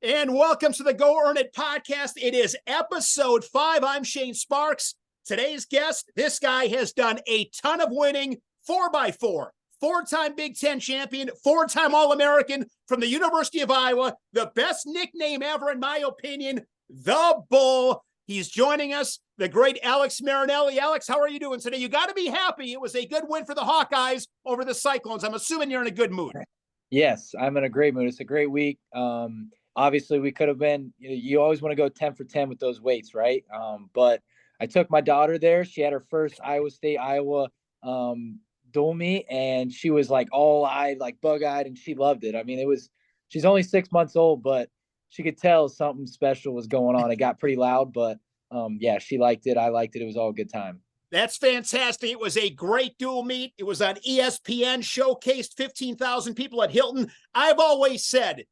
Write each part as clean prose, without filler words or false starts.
And welcome to the Go Earn It podcast. It is episode 5. I'm Shane Sparks. Today's guest, this guy has done a ton of winning, 4x4, four-time Big Ten champion, four-time All-American from the University of Iowa, the best nickname ever, in my opinion, the Bull. He's joining us, the great Alex Marinelli. Alex, how are you doing today? You got to be happy. It was a good win for the Hawkeyes over the Cyclones. I'm assuming you're in a good mood. Yes, I'm in a great mood. It's a great week. Obviously, we could have been, you always want to go 10 for 10 with those weights, right? But I took my daughter there. She had her first Iowa State-Iowa dual meet, and she was like all-eyed, like bug-eyed, and she loved it. I mean, she's only 6 months old, but she could tell something special was going on. It got pretty loud, but yeah, she liked it. I liked it. It was all a good time. That's fantastic. It was a great dual meet. It was on ESPN, showcased 15,000 people at Hilton. I've always said,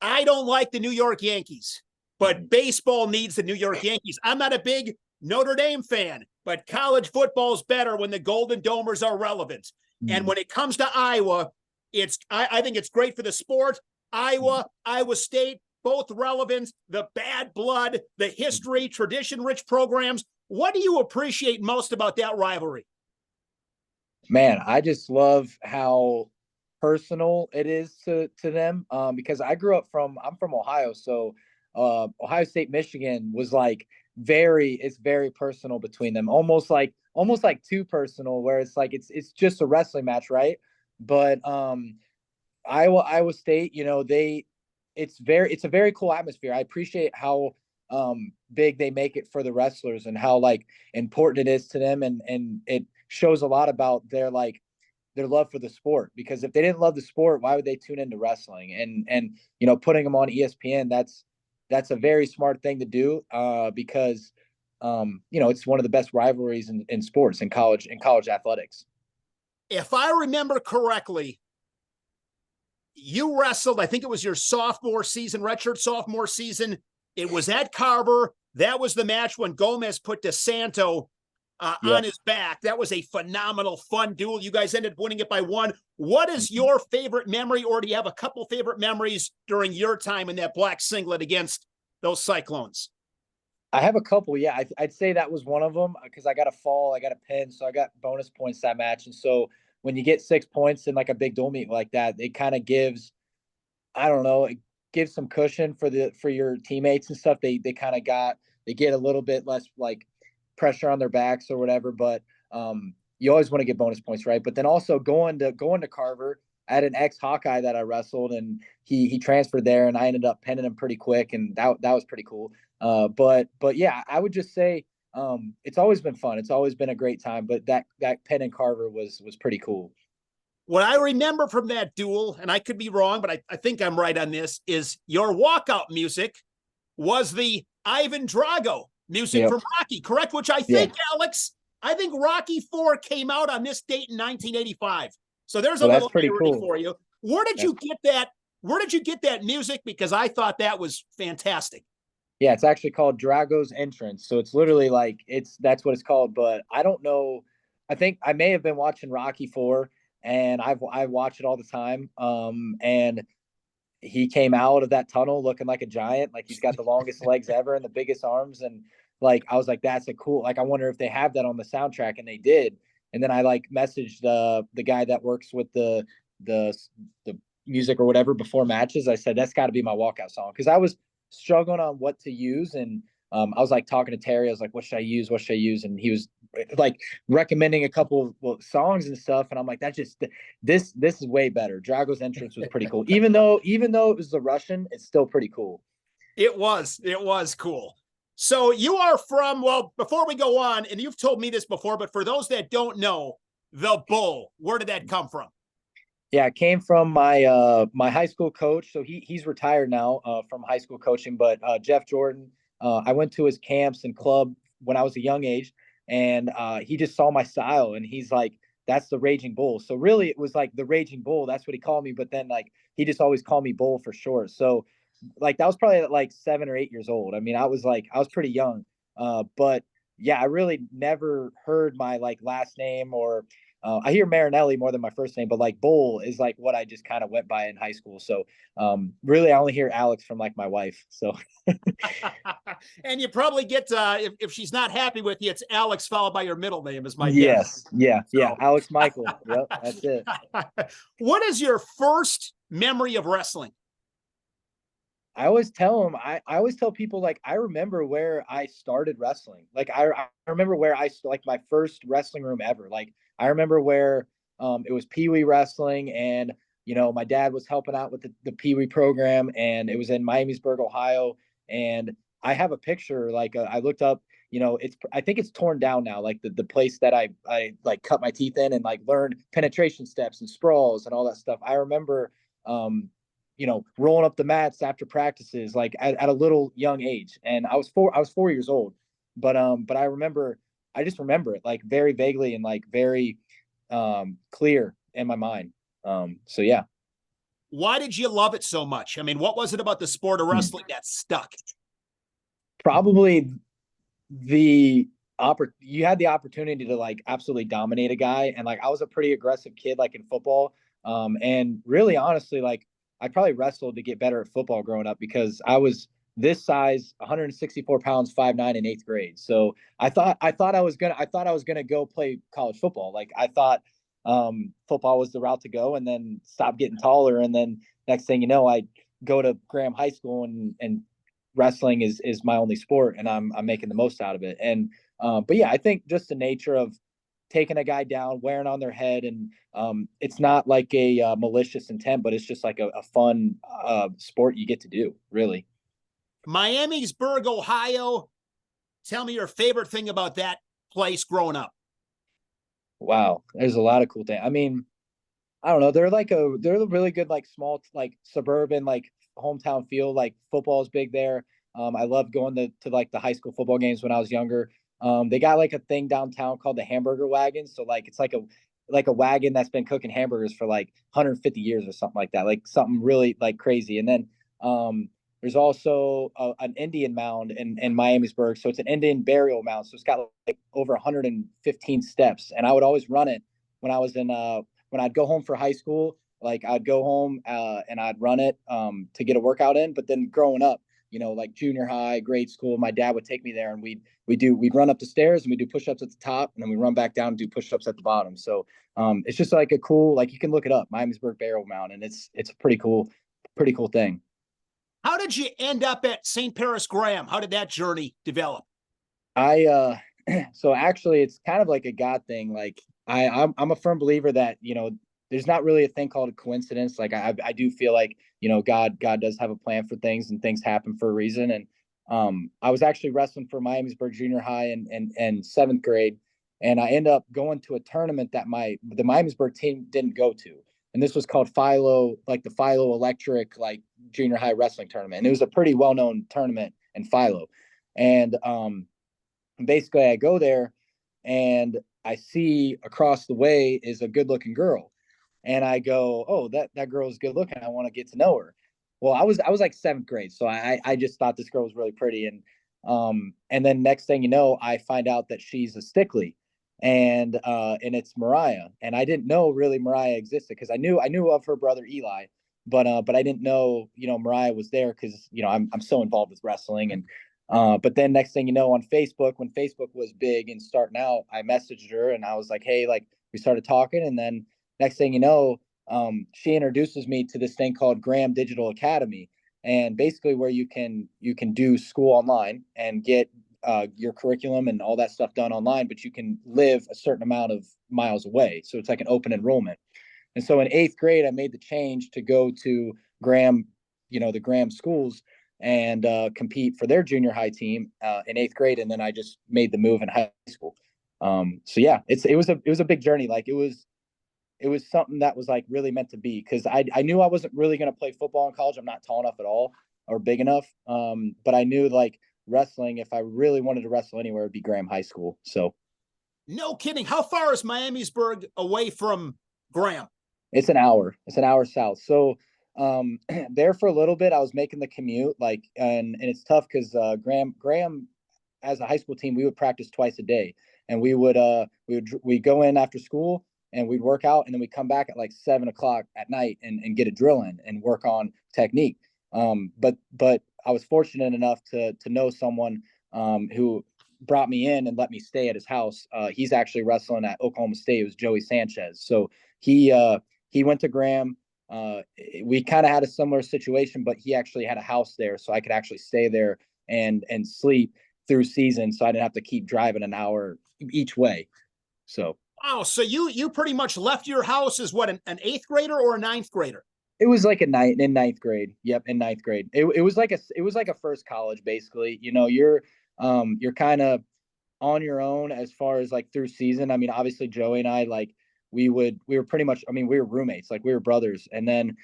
I don't like the New York Yankees, but baseball needs the New York Yankees. I'm not a big Notre Dame fan, but college football is better when the Golden Domers are relevant. And when it comes to Iowa, I think it's great for the sport. Iowa State, both relevant, the bad blood, the history, tradition-rich programs. What do you appreciate most about that rivalry? Man, I just love how personal it is to them, because I'm from Ohio, so Ohio State, Michigan was like it's very personal between them, almost like too personal, where it's like it's just a wrestling match, right? But Iowa State, it's a very cool atmosphere. I appreciate how big they make it for the wrestlers and how like important it is to them, and it shows a lot about their love for the sport, because if they didn't love the sport, why would they tune into wrestling? And putting them on ESPN, that's a very smart thing to do, because it's one of the best rivalries in sports, in college athletics. If I remember correctly, you wrestled, I think it was your redshirt sophomore season. It was at Carver. That was the match when Gomez put DeSanto on his back. That was a phenomenal, fun duel. You guys ended up winning it by 1. What is your favorite memory, or do you have a couple favorite memories during your time in that black singlet against those Cyclones? I have a couple. Yeah, I'd say that was one of them, because I got a fall, I got a pin, so I got bonus points that match. And so when you get 6 points in like a big dual meet like that, it kind of gives, I don't know, it gives some cushion for your teammates and stuff. They get a little bit less like pressure on their backs or whatever, but you always want to get bonus points, right? But then also going to Carver, I had an ex-Hawkeye that I wrestled, and he transferred there, and I ended up pinning him pretty quick, and that was pretty cool. But yeah, I would just say it's always been fun. It's always been a great time, but that pin in Carver was pretty cool. What I remember from that duel, and I could be wrong, but I think I'm right on this, is your walkout music was the Ivan Drago music from Rocky, correct? Which I think, Alex, Rocky IV came out on this date in 1985. So there's a little irony for you. Where did you get that music? Because I thought that was fantastic. Yeah, it's actually called Drago's Entrance. So it's literally like that's what it's called. But I don't know. I think I may have been watching Rocky IV, and I watch it all the time. And he came out of that tunnel looking like a giant, like he's got the longest legs ever and the biggest arms. And like, I was like, that's a cool, like, I wonder if they have that on the soundtrack, and they did. And then I like messaged the guy that works with the music or whatever before matches. I said, that's gotta be my walkout song. Cause I was struggling on what to use. And I was like talking to Terry, I was like, what should I use? And he was like recommending a couple of songs and stuff. And I'm like, this is way better. Drago's Entrance was pretty cool. Even though it was the Russian, it's still pretty cool. It was cool. So you are from, well, before we go on, and you've told me this before, but for those that don't know, the Bull, where did that come from? Yeah, it came from my my high school coach. So he's retired now from high school coaching, but Jeff Jordan, I went to his camps and club when I was a young age, and he just saw my style, and he's like, that's the Raging Bull. So really it was like the Raging Bull. That's what he called me. But then like, he just always called me Bull for short. So like, that was probably at like 7 or 8 years old. I mean, I was pretty young. But yeah, I really never heard my like last name or I hear Marinelli more than my first name, but like Bull is like what I just kind of went by in high school. So really, I only hear Alex from like my wife. So And you probably get if she's not happy with you, it's Alex followed by your middle name is my guess. yes, yeah, yeah, So. Alex Michael. Yep, that's it. What is your first memory of wrestling? I always tell them, I always tell people, like, I remember where I started wrestling. Like, I remember where like my first wrestling room ever. Like, I remember where it was Pee Wee wrestling, and my dad was helping out with the Pee Wee program, and it was in Miamisburg, Ohio. And I have a picture, like, I looked up, I think it's torn down now, like the place that I like cut my teeth in and like learned penetration steps and sprawls and all that stuff. I remember rolling up the mats after practices, like at a little young age. And I was 4 years old, but I just remember it like very vaguely and like very clear in my mind. So yeah. Why did you love it so much? I mean, what was it about the sport of wrestling that stuck? Probably you had the opportunity to like absolutely dominate a guy. And like, I was a pretty aggressive kid, like in football. And really honestly, like, I probably wrestled to get better at football growing up because I was this size, 164 pounds, 5'9" in eighth grade. So I thought I was gonna go play college football. Like, I thought football was the route to go, and then stop getting taller. And then next thing you know, I go to Graham High School, and wrestling is my only sport, and I'm making the most out of it. And but yeah, I think just the nature of taking a guy down, wearing on their head, and it's not like a malicious intent, but it's just like a fun sport you get to do, really. Miamisburg, Ohio. Tell me your favorite thing about that place growing up. Wow, there's a lot of cool things. I mean, I don't know. They're a really good like small like suburban like hometown feel. Like football is big there. I loved going to like the high school football games when I was younger. They got like a thing downtown called the hamburger wagon. So like it's like a wagon that's been cooking hamburgers for like 150 years or something like that. Like something really like crazy. And then there's also an Indian mound in Miamisburg. So it's an Indian burial mound. So it's got like over 115 steps. And I would always run it when I was when I'd go home for high school. Like I'd go home and I'd run it to get a workout in. But then growing up, like junior high, grade school, my dad would take me there, and we'd run up the stairs, and we do push-ups at the top, and then we run back down and do push-ups at the bottom. So it's just like a cool, like, you can look it up, Miamisburg Burial Mound, and it's a pretty cool thing. How did you end up at St. Paris Graham? How did that journey develop? I so actually it's kind of like a God thing. Like I'm a firm believer that there's not really a thing called a coincidence. Like I do feel like God does have a plan for things, and things happen for a reason. And I was actually wrestling for Miamisburg Junior High and seventh grade, and I ended up going to a tournament that the Miamisburg team didn't go to, and this was called Philo, like the Philo Electric like junior high wrestling tournament, and it was a pretty well known tournament in Philo. And basically I go there, and I see across the way is a good looking girl, and I go, oh, that girl is good looking, I want to get to know her. Well, I was like seventh grade, so I just thought this girl was really pretty. And then next thing you know, I find out that she's a Stickley, and it's Mariah. And I didn't know really Mariah existed, because I knew of her brother Eli, but I didn't know Mariah was there, because I'm so involved with wrestling. And but then next thing you know, on Facebook, when Facebook was big and starting out, I messaged her, and I was like, hey, like, we started talking. And then next thing you know, she introduces me to this thing called Graham Digital Academy, and basically where you can do school online and get your curriculum and all that stuff done online, but you can live a certain amount of miles away. So it's like an open enrollment. And so in eighth grade, I made the change to go to Graham, the Graham schools, and compete for their junior high team in eighth grade. And then I just made the move in high school. So yeah, it was a big journey. Like it was something that was like really meant to be, because I knew I wasn't really going to play football in college. I'm not tall enough at all or big enough. But I knew like wrestling, if I really wanted to wrestle anywhere, it'd be Graham High School. So No kidding. How far is Miamisburg away from Graham? it's an hour. It's an hour south. So there for a little bit, I was making the commute, like, and it's tough because Graham, as a high school team, we would practice twice a day, and we go in after school. and we'd work out, and then we'd come back at like 7 o'clock at night and get a drill in and work on technique. But I was fortunate enough to know someone who brought me in and let me stay at his house. He's actually wrestling at Oklahoma State. It was Joey Sanchez. So he went to Graham. We kind of had a similar situation, but he actually had a house there, so I could actually stay there and sleep through season, so I didn't have to keep driving an hour each way. So wow, so you pretty much left your house as what, an eighth grader or a ninth grader? it was like in ninth grade. Yep, in ninth grade. It was like a first college basically. You're kind of on your own as far as like through season. I mean, obviously Joey and I, like, we were pretty much, I mean, we were roommates, like we were brothers. And then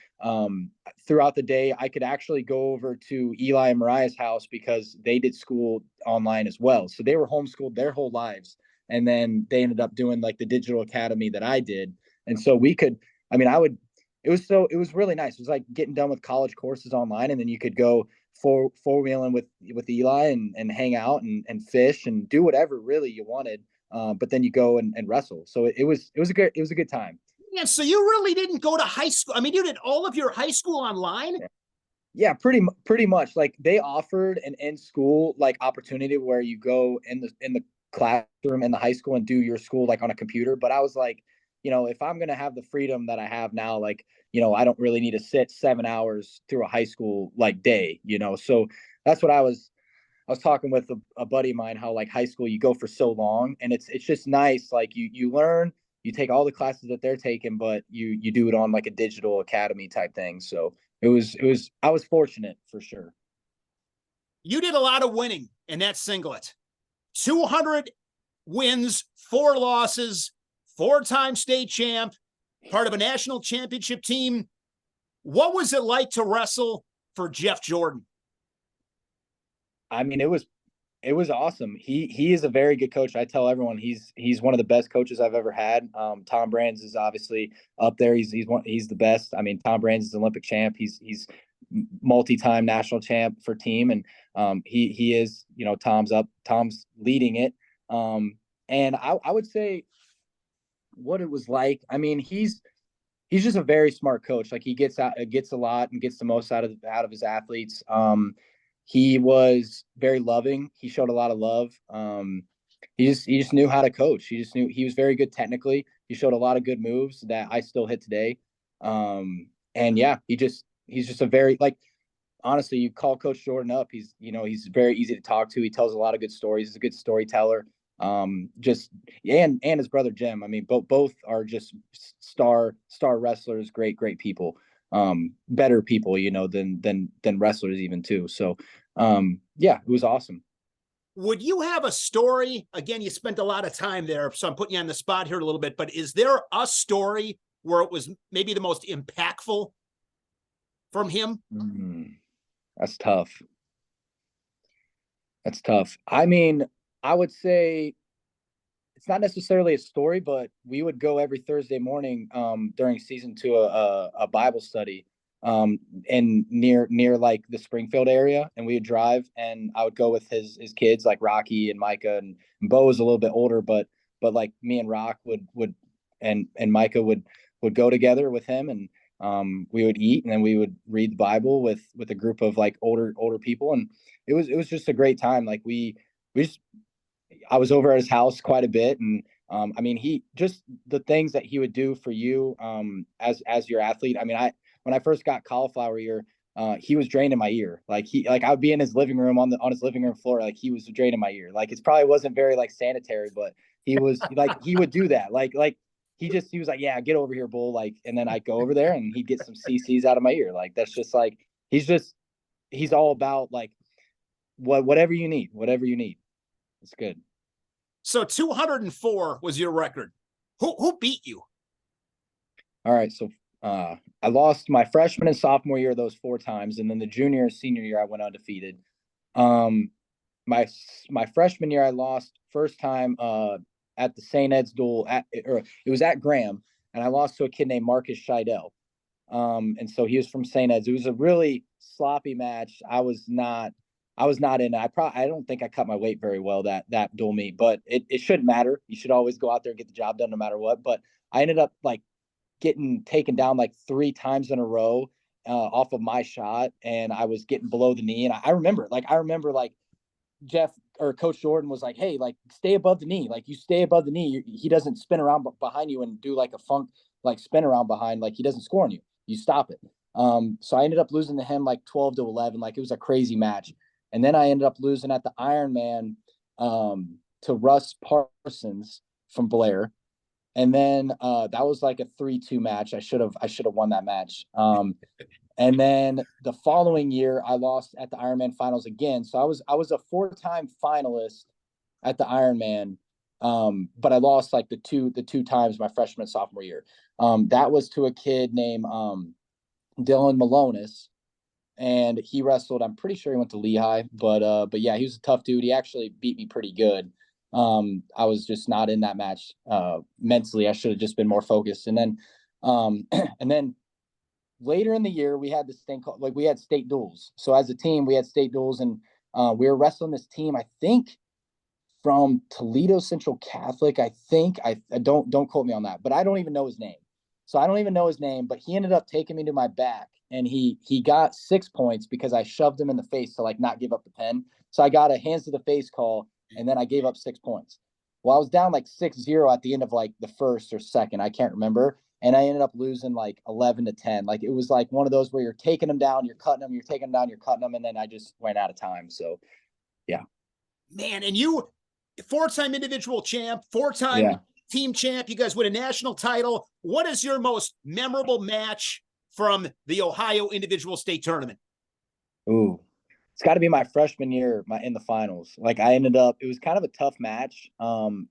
throughout the day, I could actually go over to Eli and Mariah's house because they did school online as well. So they were homeschooled their whole lives. And then they ended up doing like the digital academy that I did. And so we could, I mean, it was really nice. It was like getting done with college courses online, and then you could go four-wheeling with Eli and hang out and fish and do whatever really you wanted. But then you go and wrestle. So it was a good time. Yeah, so you really didn't go to high school. I mean, you did all of your high school online? Yeah, pretty much. Like, they offered an in school like opportunity where you go in the classroom in the high school and do your school like on a computer. But I was like, if I'm gonna have the freedom that I have now, like, I don't really need to sit 7 hours through a high school like day. So that's what I was talking with a buddy of mine, how like high school, you go for so long, and it's just nice. Like, you learn, you take all the classes that they're taking, but you do it on like a digital academy type thing. So I was fortunate for sure. You did a lot of winning in that singlet. 200 wins, 4 losses, 4-time state champ, part of a national championship team. What was it like to wrestle for Jeff Jordan? I mean, it was awesome. He is a very good coach. I tell everyone he's one of the best coaches I've ever had. Tom Brands is obviously up there. He's the best. I mean, Tom Brands is Olympic champ. He's multi-time national champ for team, and he is, Tom's leading it. And I would say what it was like. I mean, he's just a very smart coach. Like, he gets a lot and gets the most out of his athletes. He was very loving. He showed a lot of love. He just knew how to coach. He just knew he was very good technically. He showed a lot of good moves that I still hit today. And yeah, he's just a very, like, honestly, you call Coach Jordan up, he's very easy to talk to. He tells a lot of good stories. He's a good storyteller. Just and his brother Jim. I mean, both are just star wrestlers, great people. Better people, than wrestlers even too. So yeah, it was awesome. Would you have a story? Again, you spent a lot of time there, so I'm putting you on the spot here a little bit, but is there a story where it was maybe the most impactful from him? That's tough. That's tough. I mean, I would say it's not necessarily a story, but we would go every Thursday morning during season to a Bible study and near like the Springfield area, and we would drive, and I would go with his kids, like Rocky and Micah, and Bo was a little bit older, but like me and Rock would and Micah would go together with him, and we would eat, and then we would read the Bible with a group of like older people, and it was just a great time. Like, I was over at his house quite a bit, and I mean, he just, the things that he would do for you as your athlete. I mean, when I first got cauliflower ear, he was draining my ear. Like, I would be in his living room on his living room floor, like he was draining my ear. Like, it probably wasn't very like sanitary, but he was like, he would do that. Like he was like, yeah, get over here, bull. Like, and then I'd go over there and he'd get some CCs out of my ear. Like, that's just like, he's all about like whatever you need. It's good. So 204 was your record. Who beat you? All right. So I lost my freshman and sophomore year those 4 times. And then the junior and senior year, I went undefeated. My freshman year, I lost first time at the St. Ed's duel it was at Graham, and I lost to a kid named Marcus Scheidel. And so he was from St. Ed's. It was a really sloppy match. I was not in it. I don't think I cut my weight very well that dual meet, but it shouldn't matter. You should always go out there and get the job done no matter what. But I ended up like getting taken down like 3 times in a row off of my shot, and I was getting below the knee. And I remember like Jeff or Coach Jordan was like, "Hey, like stay above the knee. Like you stay above the knee. He doesn't spin around behind you and do like a funk like spin around behind. Like he doesn't score on you. You stop it." So I ended up losing to him like 12-11. Like it was a crazy match. And then I ended up losing at the Ironman to Russ Parsons from Blair. And then that was like a 3-2 match. I should have won that match. And then the following year, I lost at the Ironman finals again. So I was a 4-time finalist at the Ironman, but I lost like the two times my freshman and sophomore year. That was to a kid named Dylan Malonis, and he wrestled. I'm pretty sure he went to Lehigh, but yeah, he was a tough dude. He actually beat me pretty good. I was just not in that match mentally. I should have just been more focused. And then and then later in the year, we had this thing called like we had state duels. So as a team, we had state duels, and we were wrestling this team. I think from Toledo Central Catholic. I think I don't quote me on that, but I don't even know his name. So I don't even know his name. But he ended up taking me to my back, and he got 6 points because I shoved him in the face to like not give up the pen. So I got a hands to the face call, and then I gave up 6 points. Well, I was down like 6-0 at the end of like the first or second. I can't remember. And I ended up losing like 11-10. Like it was like one of those where you're taking them down, you're cutting them, you're taking them down, you're cutting them. And then I just ran out of time. So, yeah. Man, and you, 4-time individual champ, 4-time team champ. You guys win a national title. What is your most memorable match from the Ohio individual state tournament? Ooh, it's got to be my freshman year in the finals. Like I ended up, it was kind of a tough match,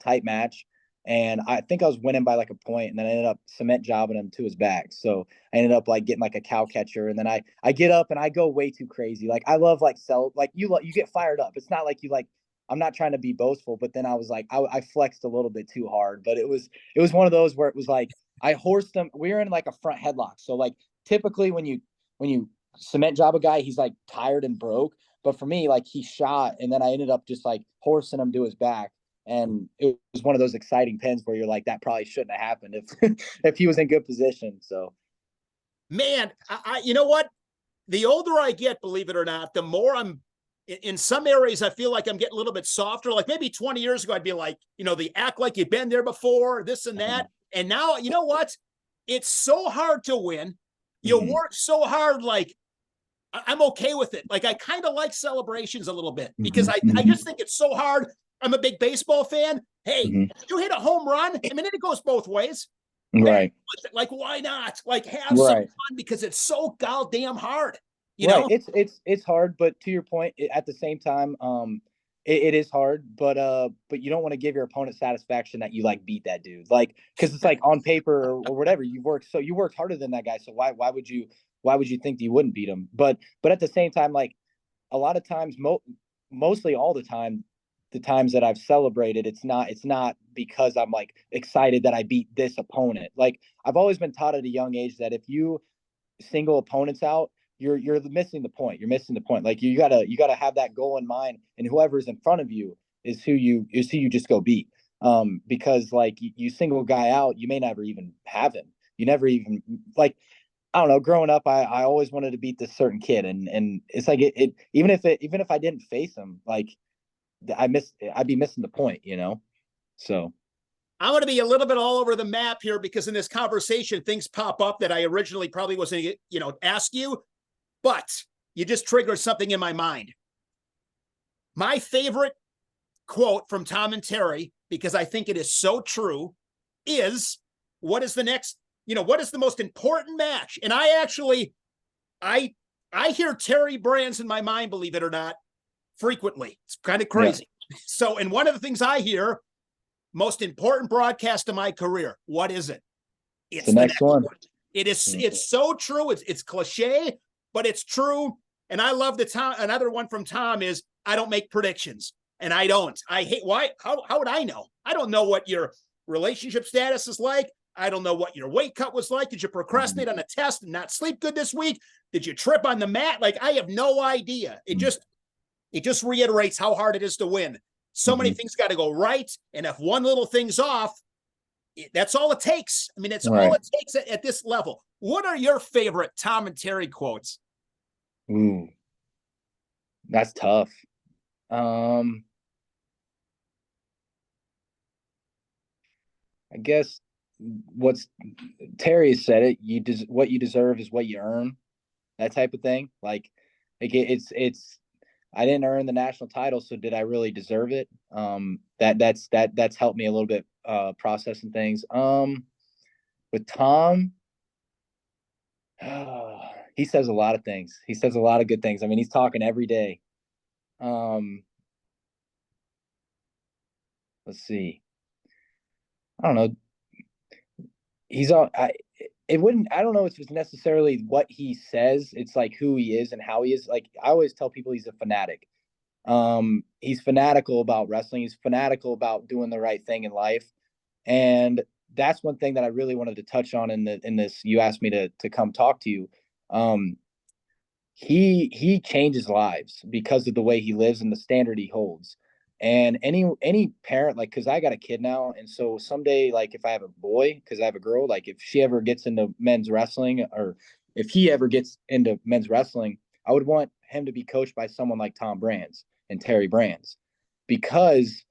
tight match. And I think I was winning by like a point, and then I ended up cement jobbing him to his back. So I ended up like getting like a cow catcher, and then I get up and I go way too crazy. Like I love like you get fired up. It's not like you like, I'm not trying to be boastful, but then I was like, I flexed a little bit too hard, but it was one of those where it was like, I horsed him. We were in like a front headlock. So like typically when you cement job a guy, he's like tired and broke. But for me, like he shot, and then I ended up just like horsing him to his back. And it was one of those exciting pins where you're like, that probably shouldn't have happened if if he was in good position. So, man, I you know what? The older I get, believe it or not, the more I'm in some areas. I feel like I'm getting a little bit softer. Like maybe 20 years ago, I'd be like, they act like you've been there before, this and that. And now, you know what? It's so hard to win. You work so hard. Like I'm okay with it. Like I kind of like celebrations a little bit because I just think it's so hard. I'm a big baseball fan. Hey, you hit a home run. I mean, it goes both ways. Right. Like, why not? Like, have some fun because it's so goddamn hard. You know? It's hard, but to your point, at the same time, it is hard, but you don't want to give your opponent satisfaction that you like beat that dude, like because it's like on paper or whatever you worked harder than that guy. So why would you think that you wouldn't beat him? But at the same time, like a lot of times, mostly all the time. The times that I've celebrated, it's not because I'm like excited that I beat this opponent. Like I've always been taught at a young age that if you single opponents out, you're missing the point. You're missing the point. Like you gotta have that goal in mind, and whoever's in front of you is who you just go beat. Because like you single a guy out, you may never even have him. You never even like. I don't know. Growing up, I always wanted to beat this certain kid, and it's like it even if I didn't face him, like. I'd be missing the point, So I'm going to be a little bit all over the map here because in this conversation, things pop up that I originally probably wasn't, ask you, but you just triggered something in my mind. My favorite quote from Tom and Terry, because I think it is so true, is what is the most important match? And I hear Terry Brands in my mind, believe it or not, frequently. It's kind of crazy. Yeah. So, and one of the things I hear, most important broadcast of my career, what is it? It's the next one. It is. It's so true. It's cliche, but it's true. And I love another one from Tom is I don't make predictions, and I don't. I hate why. How would I know? I don't know what your relationship status is like. I don't know what your weight cut was like. Did you procrastinate on a test and not sleep good this week? Did you trip on the mat? Like I have no idea. It just reiterates how hard it is to win. So many things got to go right. And if one little thing's off, That's all it takes. I mean, that's all it takes at this level. What are your favorite Tom and Terry quotes? Ooh, that's tough. I guess what's Terry said it. What you deserve is what you earn. That type of thing. It's. I didn't earn the national title, so did I really deserve it? That's helped me a little bit processing things. With Tom, he says a lot of things. He says a lot of good things. I mean, he's talking every day. Let's see. I don't know. He's all. It wouldn't. I don't know if it's necessarily what he says. It's like who he is and how he is. Like I always tell people, he's a fanatic. He's fanatical about wrestling. He's fanatical about doing the right thing in life, and that's one thing that I really wanted to touch on in this. You asked me to come talk to you. He changes lives because of the way he lives and the standard he holds. And any parent, like, because I got a kid now, and so someday, like, if I have a boy, because I have a girl, like, if she ever gets into men's wrestling, or if he ever gets into men's wrestling, I would want him to be coached by someone like Tom Brands and Terry Brands, because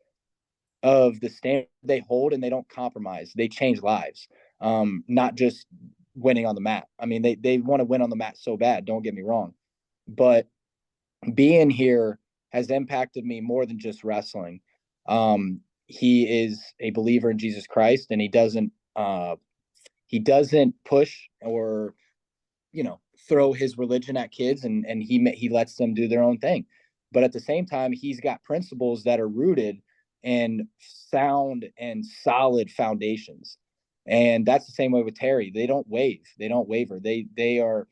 of the standard they hold, and they don't compromise. They change lives, not just winning on the mat. I mean, they want to win on the mat so bad, don't get me wrong, but being here has impacted me more than just wrestling. He is a believer in Jesus Christ, and he doesn't push or, throw his religion at kids, and he lets them do their own thing. But at the same time, he's got principles that are rooted in sound and solid foundations. And that's the same way with Terry. They don't waver. They are.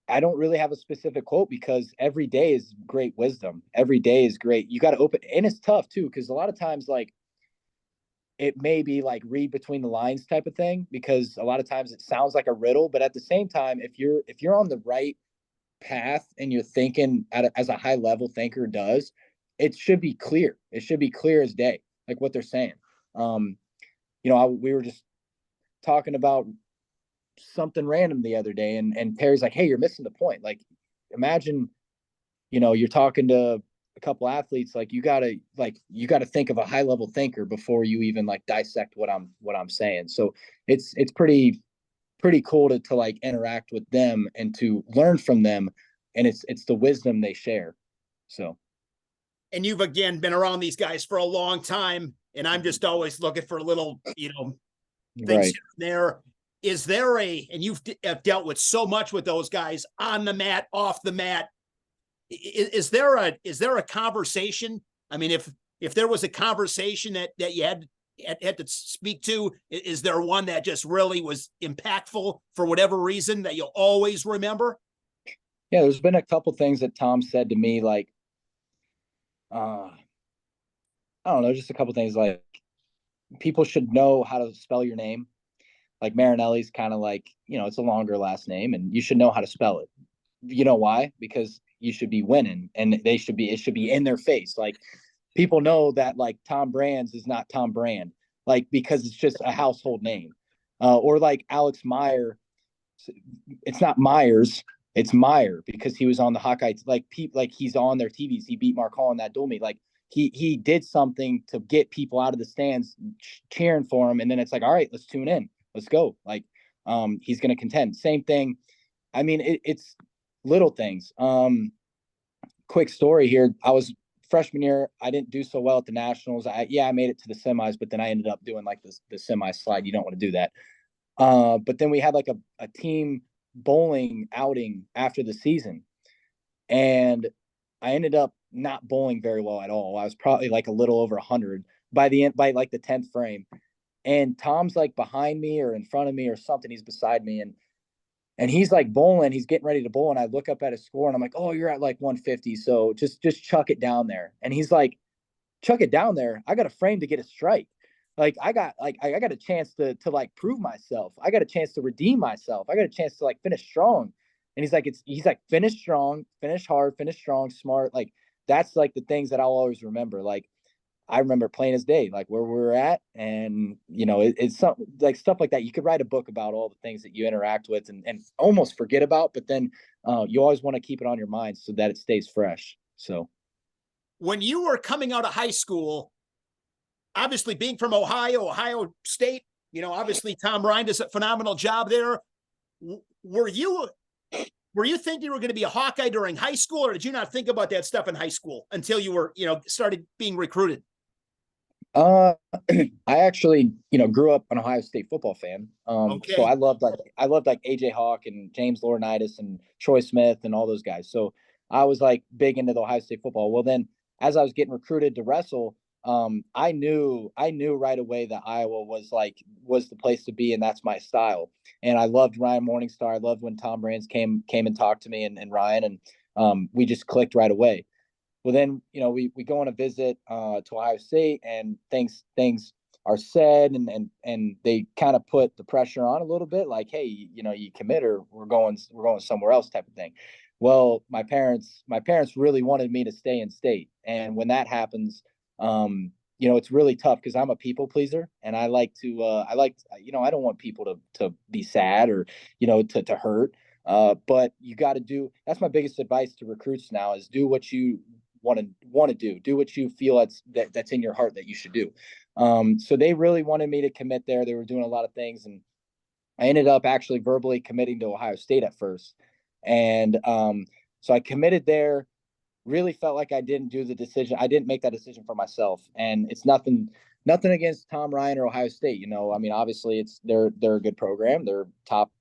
I don't really have a specific quote, because every day is great wisdom. Every day is great. You got to open, and it's tough too, because a lot of times, like, it may be like read between the lines type of thing, because a lot of times it sounds like a riddle, but at the same time, if you're on the right path and you're thinking as a high level thinker does, it should be clear. It should be clear as day, like what they're saying. We were just talking about something random the other day, and Terry's like, hey, you're missing the point. Like, imagine, you're talking to a couple athletes, like, you gotta think of a high level thinker before you even like dissect what I'm saying. So it's pretty cool to like interact with them and to learn from them, and it's the wisdom they share. So, and you've again been around these guys for a long time, and I'm just always looking for little things right there. Is there and you've dealt with so much with those guys on the mat, off the mat. Is there a conversation? I mean, if there was a conversation that you had to speak to, is there one that just really was impactful for whatever reason that you'll always remember? Yeah, there's been a couple things that Tom said to me, like, I don't know, just a couple things, like, people should know how to spell your name. Like, Marinelli's kind of like, it's a longer last name, and you should know how to spell it. You know why? Because you should be winning, and it should be in their face. Like, people know that, like, Tom Brands is not Tom Brand, like, because it's just a household name. Or like Alex Meyer, it's not Myers, it's Meyer, because he was on the Hawkeye. Like, he's on their TVs. He beat Mark Hall in that dual meet. Like, he did something to get people out of the stands cheering for him, and then it's like, all right, let's tune in. Let's go. Like, he's going to contend. Same thing. I mean, it's little things. Quick story here. I was freshman year. I didn't do so well at the nationals. I made it to the semis, but then I ended up doing like the semi slide. You don't want to do that. But then we had like a team bowling outing after the season, and I ended up not bowling very well at all. I was probably like a little over 100 by like the 10th frame. And Tom's like behind me or in front of me or something. He's beside me, and he's like bowling. He's getting ready to bowl, and I look up at his score, and I'm like, "Oh, you're at like 150. So just chuck it down there." And he's like, "Chuck it down there? I got a frame to get a strike. Like, I got a chance to like prove myself. I got a chance to redeem myself. I got a chance to like finish strong." And he's like finish strong, finish hard, finish strong, smart. Like, that's like the things that I'll always remember. Like, I remember plain as day, like where we were at. And, it's something like stuff like that. You could write a book about all the things that you interact with and almost forget about, but then you always want to keep it on your mind so that it stays fresh. So When you were coming out of high school, obviously being from Ohio State, obviously Tom Ryan does a phenomenal job there. Were you thinking you were going to be a Hawkeye during high school, or did you not think about that stuff in high school until you were, started being recruited? I actually, grew up an Ohio State football fan. So Okay. I loved like AJ Hawk and James Laurinaitis and Troy Smith and all those guys. So I was like big into the Ohio State football. Well, then as I was getting recruited to wrestle, I knew right away that Iowa was the place to be, and that's my style. And I loved Ryan Morningstar. I loved when Tom Brands came and talked to me and Ryan, and we just clicked right away. Well, then, we go on a visit to Ohio State, and things are said, and they kind of put the pressure on a little bit, like, hey, you commit or we're going somewhere else type of thing. Well, my parents really wanted me to stay in state, and when that happens, it's really tough because I'm a people pleaser, and I don't want people to be sad or to hurt. But you got to that's my biggest advice to recruits now is do what you want to do what you feel that's in your heart that you should do. So they really wanted me to commit there. They were doing a lot of things, and I ended up actually verbally committing to Ohio State at first. And so I committed there, really felt like I didn't do the decision. I didn't make that decision for myself, and it's nothing against Tom Ryan or Ohio State. I mean, obviously they're a good program. They're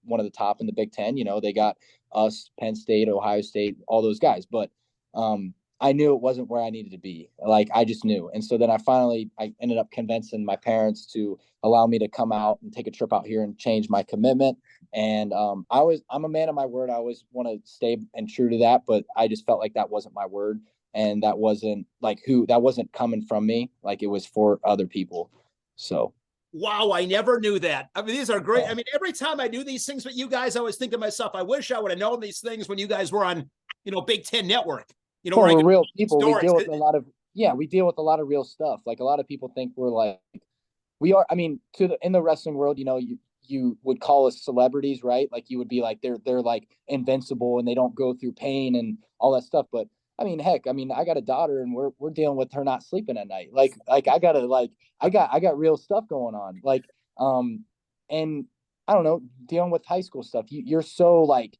one of the top in the Big Ten. They got us, Penn State, Ohio State, all those guys. But I knew it wasn't where I needed to be. Like, I just knew. And so then I ended up convincing my parents to allow me to come out and take a trip out here and change my commitment. And I'm a man of my word. I always want to stay and true to that, but I just felt like that wasn't my word. And that wasn't coming from me. Like, it was for other people. So. Wow, I never knew that. I mean, these are great. I mean, every time I do these things with you guys, I always think to myself, I wish I would have known these things when you guys were on, Big Ten Network. We're real people. Stories. We deal with a lot of real stuff. Like, a lot of people think we're like, we are. I mean, in the wrestling world, you would call us celebrities, right? Like, you would be like, they're like invincible and they don't go through pain and all that stuff. But I mean, heck, I got a daughter and we're dealing with her not sleeping at night. Like I got real stuff going on. Like, and I don't know, dealing with high school stuff. You're so like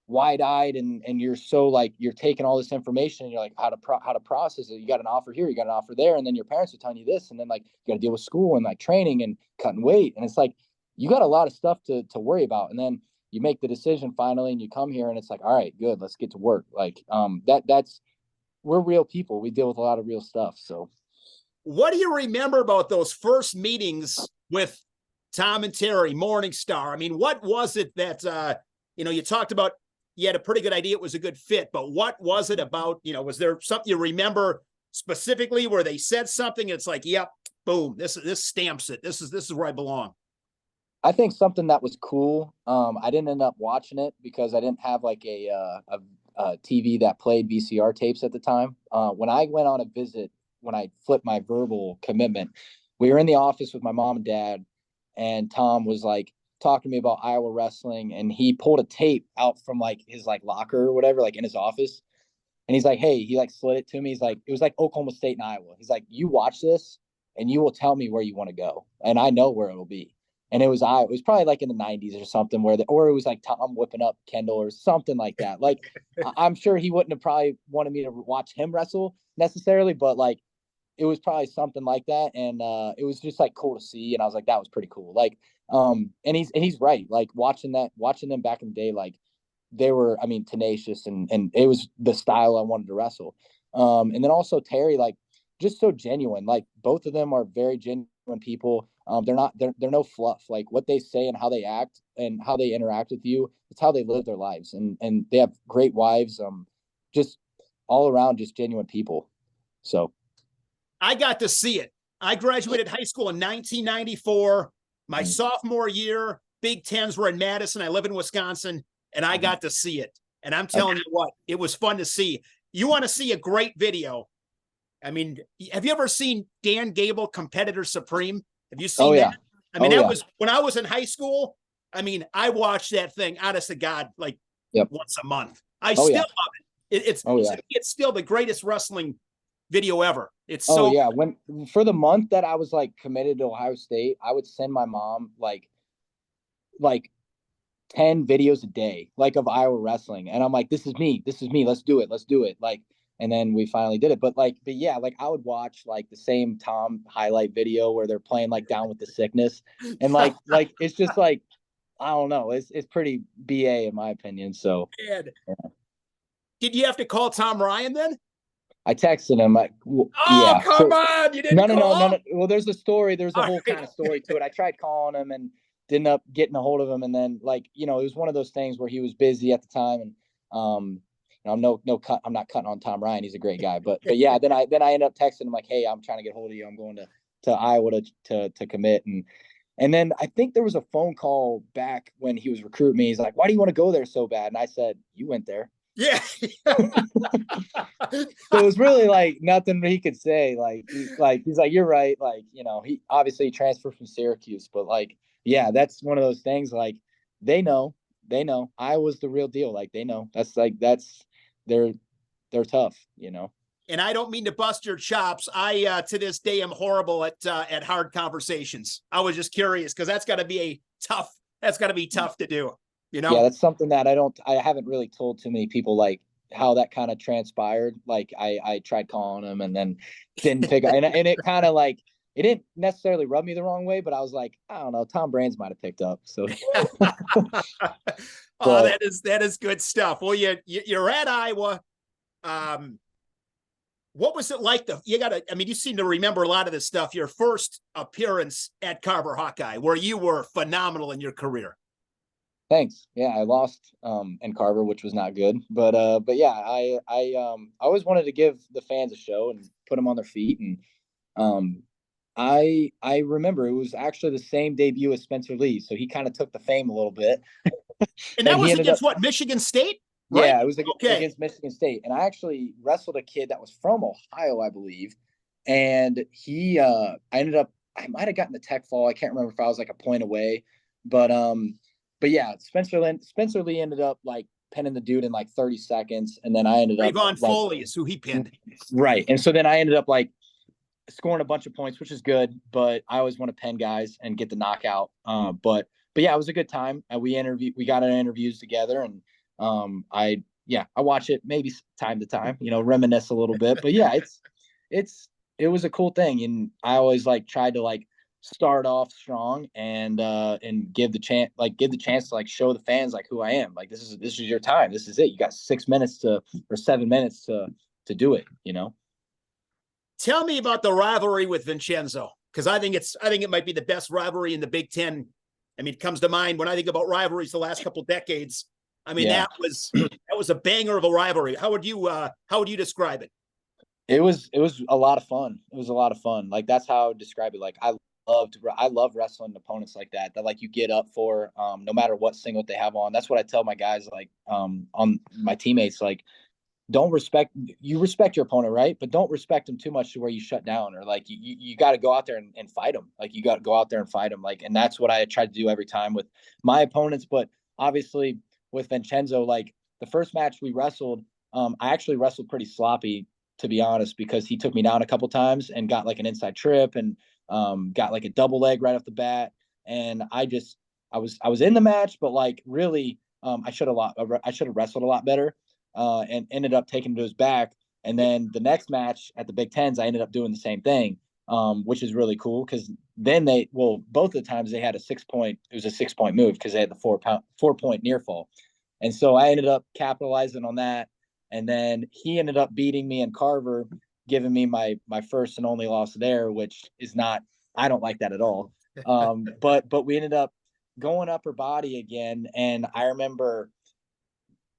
wide-eyed and you're so like you're taking all this information and you're like how to process it. You got an offer here, you got an offer there, and then your parents are telling you this, and then like you got to deal with school and like training and cutting weight, and it's like you got a lot of stuff to worry about. And then you make the decision finally and you come here and it's like, all right, good, let's get to work. Like that's we're real people. We deal with a lot of real stuff. So what do you remember about those first meetings with Tom and Terry Morningstar? I mean, what was it that you talked about? You had a pretty good idea it was a good fit, but what was it about? Was there something you remember specifically where they said something and it's like, yep, boom, this stamps it. This is where I belong. I think something that was cool. I didn't end up watching it because I didn't have like a TV that played VCR tapes at the time. When I went on a visit, when I flipped my verbal commitment, we were in the office with my mom and dad, and Tom was like talking to me about Iowa wrestling, and he pulled a tape out from like his like locker or whatever, like in his office. And he's like, hey, he like slid it to me. He's like, it was like Oklahoma State and Iowa. He's like, you watch this and you will tell me where you want to go. And I know where it'll be. And it was probably like in the 90s or something or it was like Tom whipping up Kendall or something like that. Like, I'm sure he wouldn't have probably wanted me to watch him wrestle necessarily, but like, it was probably something like that. And it was just like cool to see. And I was like, that was pretty cool. Like, and he's right. Like watching them back in the day, like they were, I mean, tenacious and it was the style I wanted to wrestle. And then also Terry, like just so genuine, like both of them are very genuine people. They're no fluff. Like what they say and how they act and how they interact with you, it's how they live their lives. And they have great wives, just all around, just genuine people. So I got to see it. I graduated high school in 1994. My sophomore year, Big Tens were in Madison. I live in Wisconsin, and I got to see it. And I'm telling you what, it was fun to see. You want to see a great video? I mean, have you ever seen Dan Gable, Competitor Supreme? Have you Oh seen yeah. that? I mean, Oh that yeah. was when I was in high school. I mean, I watched that thing, honest to God, like Yep. once a month. I Oh still yeah. love it. It's Oh yeah. it's still the greatest wrestling video ever. It's Oh so yeah. When for the month that I was like committed to Ohio State, I would send my mom like 10 videos a day, like of Iowa wrestling. And I'm like, this is me. This is me. Let's do it. Let's do it. Like, and then we finally did it. But yeah, like I would watch like the same Tom highlight video where they're playing like Down with the Sickness. And like it's just like, I don't know. It's pretty BA in my opinion. So yeah. Did you have to call Tom Ryan then? I texted him. Oh, Yeah. come So, on. You didn't no. call? Well, there's a story. There's a whole Right. kind of story to it. I tried calling him and didn't up getting a hold of him. And then like, it was one of those things where he was busy at the time. And, I'm I'm not cutting on Tom Ryan. He's a great guy, but yeah, then I ended up texting him like, hey, I'm trying to get hold of you. I'm going to Iowa to commit. And then I think there was a phone call back when he was recruiting me. He's like, why do you want to go there so bad? And I said, you went there. Yeah. So it was really like nothing he could say. He's like, you're right. Like, he obviously transferred from Syracuse, but like, yeah, that's one of those things. Like they know I was the real deal. Like they know they're tough, And I don't mean to bust your chops. I to this day am horrible at hard conversations. I was just curious because that's got to be tough to do. Yeah, that's something that I haven't really told too many people, like how that kind of transpired. Like I tried calling him and then didn't pick up, and it kind of like, it didn't necessarily rub me the wrong way, but I was like, I don't know, Tom Brands might have picked up. So oh, that is good stuff. Well, you're at Iowa. What was it like? You seem to remember a lot of this stuff. Your first appearance at Carver Hawkeye, where you were phenomenal in your career. Thanks. Yeah, I lost in Carver, which was not good. But yeah, I always wanted to give the fans a show and put them on their feet. And I remember it was actually the same debut as Spencer Lee, so he kind of took the fame a little bit. And that he was ended against up, what, Michigan State? Right? Yeah, it was Okay. against Michigan State. And I actually wrestled a kid that was from Ohio, I believe. And I might have gotten the tech fall. I can't remember if I was like a point away. But yeah, Spencer Lee ended up like pinning the dude in like 30 seconds. And then I ended up Ravon Foley is who he pinned. Right. And so then I ended up like scoring a bunch of points, which is good, but I always want to pin guys and get the knockout. But yeah, it was a good time. We got our interviews together, and I watch it maybe time to time, reminisce a little bit. But yeah, it was a cool thing, and I always like tried to like start off strong and give the chance to like show the fans like who I am. Like this is your time. This is it. You got 7 minutes to do it. Tell me about the rivalry with Vincenzo, because I think it might be the best rivalry in the Big Ten. I mean, it comes to mind when I think about rivalries the last couple of decades. I mean, that was a banger of a rivalry. How would you describe it? It was a lot of fun. It was a lot of fun. Like that's how I would describe it. Like I love wrestling opponents like that like you get up for no matter what singlet they have on. That's what I tell my guys, like on my teammates, like respect your opponent, right? But don't respect them too much to where you shut down, or like you got to go out there and fight them. Like you got to go out there and fight them. Like, and that's what I try to do every time with my opponents. But obviously with Vincenzo, like the first match we wrestled, I actually wrestled pretty sloppy, to be honest, because he took me down a couple times and got like an inside trip and got like a double leg right off the bat. And I was in the match, but like really, I should have wrestled a lot better. And ended up taking to his back. And then the next match at the Big Tens, I ended up doing the same thing, which is really cool because then both of the times they had a 6-point move because they had the 4-point near fall. And so I ended up capitalizing on that. And then he ended up beating me in Carver, giving me my first and only loss there, which is not, I don't like that at all. But we ended up going upper body again. And I remember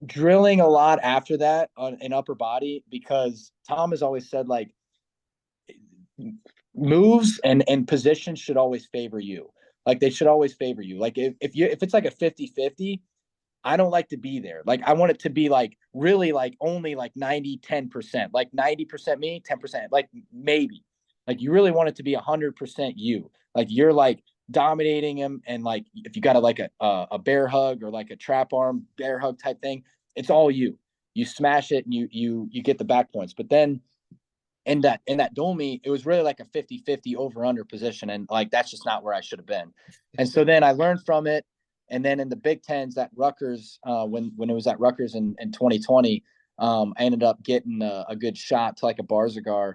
drilling a lot after that in upper body, because Tom has always said like moves and positions should always favor you. Like they should always favor you. Like if it's like a 50-50, I don't like to be there. Like, I want it to be like really like only like 90-10%, like 90% me, 10%, like maybe. Like, you really want it to be 100% you. Like, you're like dominating him, and like if you got a bear hug or like a trap arm bear hug type thing, it's all you. You smash it and you get the back points. But then in that dual meet, it was really like a 50-50 over under position. And like, that's just not where I should have been. And so then I learned from it. And then in the Big Tens at Rutgers, when it was at Rutgers in 2020, I ended up getting a good shot to like a Barzagar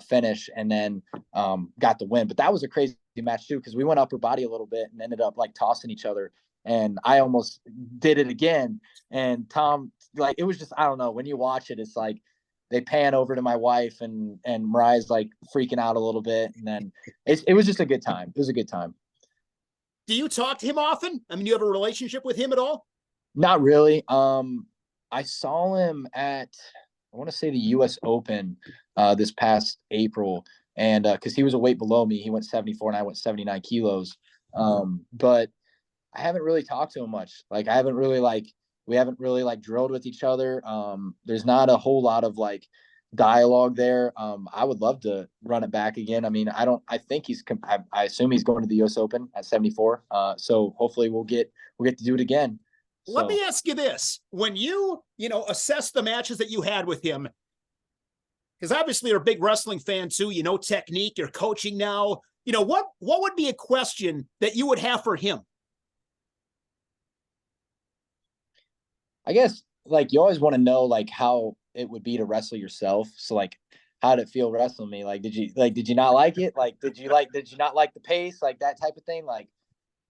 finish, and then got the win. But that was a crazy match too, because we went upper body a little bit and ended up like tossing each other. And I almost did it again. And Tom, like, it was just, I don't know, when you watch it, it's like they pan over to my wife, and Mariah's like freaking out a little bit. And then it was just a good time. It was a good time. Do you talk to him often? I mean, you have a relationship with him at all? Not really. I saw him at, I want to say, the U.S. Open this past April, and because he was a weight below me, he went 74 and I went 79 kilos. But I haven't really talked to him much. Like, we haven't really like drilled with each other. There's not a whole lot of like dialogue there. I would love to run it back again. I mean, I think I assume he's going to the US Open at 74. So hopefully we'll get to do it again. Let So me ask you this. When you assess the matches that you had with him, because obviously you're a big wrestling fan too, technique, you're coaching now, what would be a question that you would have for him? I guess like you always want to know like how it would be to wrestle yourself. So like, how did it feel wrestling me? Like, did you not like it? Like, did you not like the pace? Like, that type of thing? Like,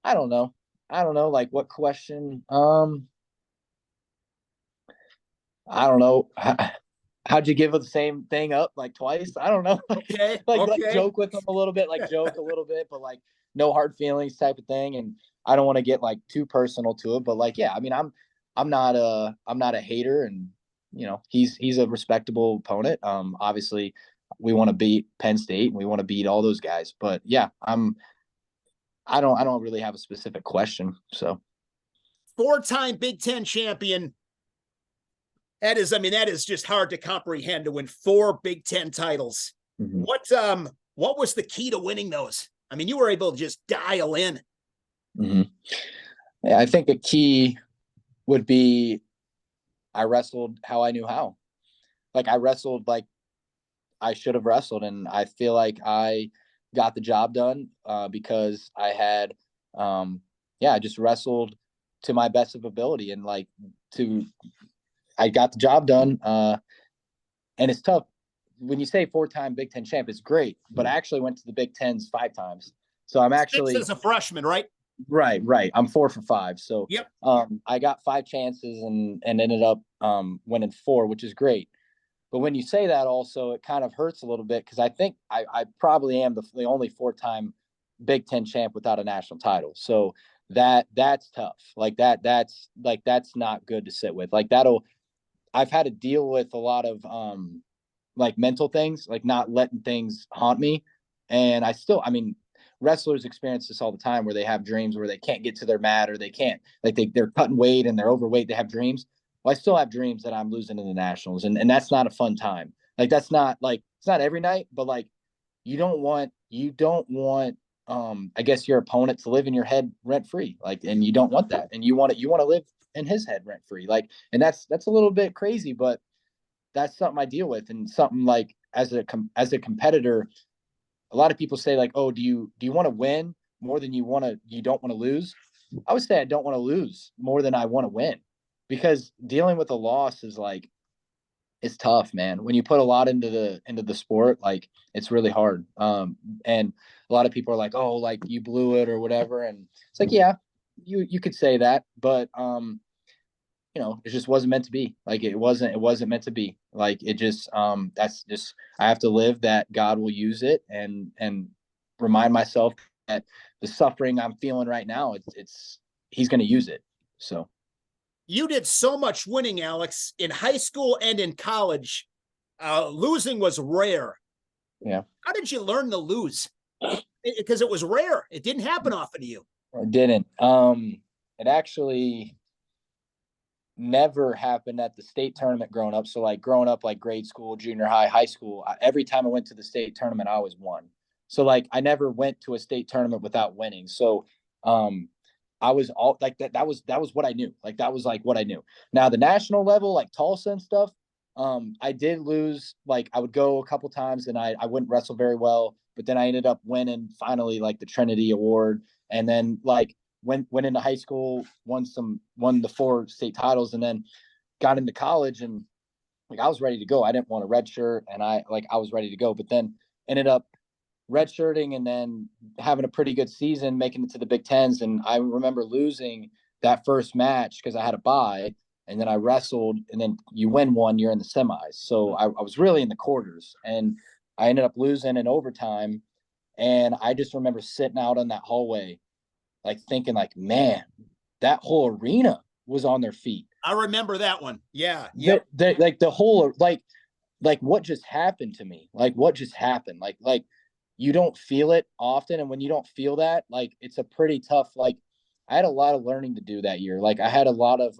I don't know. I don't know. Like, what question? I don't know. How'd you give the same thing up like twice? I don't know. Okay. Like joke with them a little bit, but like no hard feelings type of thing. And I don't want to get like too personal to it, but like, yeah, I mean, I'm not a hater, and he's a respectable opponent. Obviously we want to beat Penn State and we want to beat all those guys, but yeah, I don't really have a specific question. So 4-time Big Ten champion. That is just hard to comprehend, to win 4 Big Ten titles. mm-hmm. What was the key to winning those? I mean, you were able to just dial in. Mm-hmm. Yeah, I think a key would be I wrestled how I knew how. Like, I wrestled like I should have wrestled, and I feel like I got the job done because I had, I just wrestled to my best of ability, and like I got the job done. And it's tough when you say 4-time Big Ten champ. It's great, but I actually went to the Big Tens 5 times, so I'm actually 6 as a freshman, right? Right. I'm 4 for 5. So yep. I got 5 chances and ended up winning 4, which is great. But when you say that, also, it kind of hurts a little bit, because I think I probably am the only 4-time Big Ten champ without a national title. So that's tough. Like that's not good to sit with. Like, I've had to deal with a lot of like mental things, like not letting things haunt me. And I mean, wrestlers experience this all the time, where they have dreams where they can't get to their mat, or they can't, like they're cutting weight and they're overweight. They have dreams. Well, I still have dreams that I'm losing in the nationals, and that's not a fun time. Like, that's not like, it's not every night, but like, you don't want I guess your opponent to live in your head rent free. Like, and you don't want that. And you want to live in his head rent free. Like, and that's a little bit crazy, but that's something I deal with. And something like, as a competitor, a lot of people say like, oh, do you want to win more than you don't want to lose? I would say I don't want to lose more than I want to win, because dealing with a loss is like, it's tough, man. When you put a lot into the sport, like, it's really hard. And a lot of people are like, oh, like, you blew it or whatever. And it's like, yeah, you could say that, but it just wasn't meant to be. Like, it wasn't meant to be. Like, it just, that's just, I have to live that God will use it, and remind myself that the suffering I'm feeling right now, he's going to use it. So. You did so much winning, Alex, in high school and in college. Losing was rare. Yeah. How did you learn to lose? Because it was rare. It didn't happen often to you. It didn't. It actually, never happened at the state tournament growing up. So like growing up, like grade school, junior high, high school, every time I went to the state tournament, I always won. So like I never went to a state tournament without winning. So I was all like that. That was what I knew. Like that was like what I knew. Now the national level, like Tulsa and stuff, I did lose. Like I would go a couple times and I wouldn't wrestle very well, but then I ended up winning finally like the Trinity Award, and then like went into high school, won the 4 state titles, and then got into college and like I was ready to go. I didn't want a red shirt, and I was ready to go, but then ended up redshirting and then having a pretty good season, making it to the Big Tens. And I remember losing that first match because I had a bye, and then I wrestled, and then you win one, you're in the semis. So I was really in the quarters, and I ended up losing in overtime. And I just remember sitting out on that hallway, like thinking, like, man, that whole arena was on their feet. I remember that one. Yeah. Yep. Like the whole like what just happened to me? Like what just happened? Like you don't feel it often, and when you don't feel that, like it's a pretty tough. Like I had a lot of learning to do that year. Like I had a lot of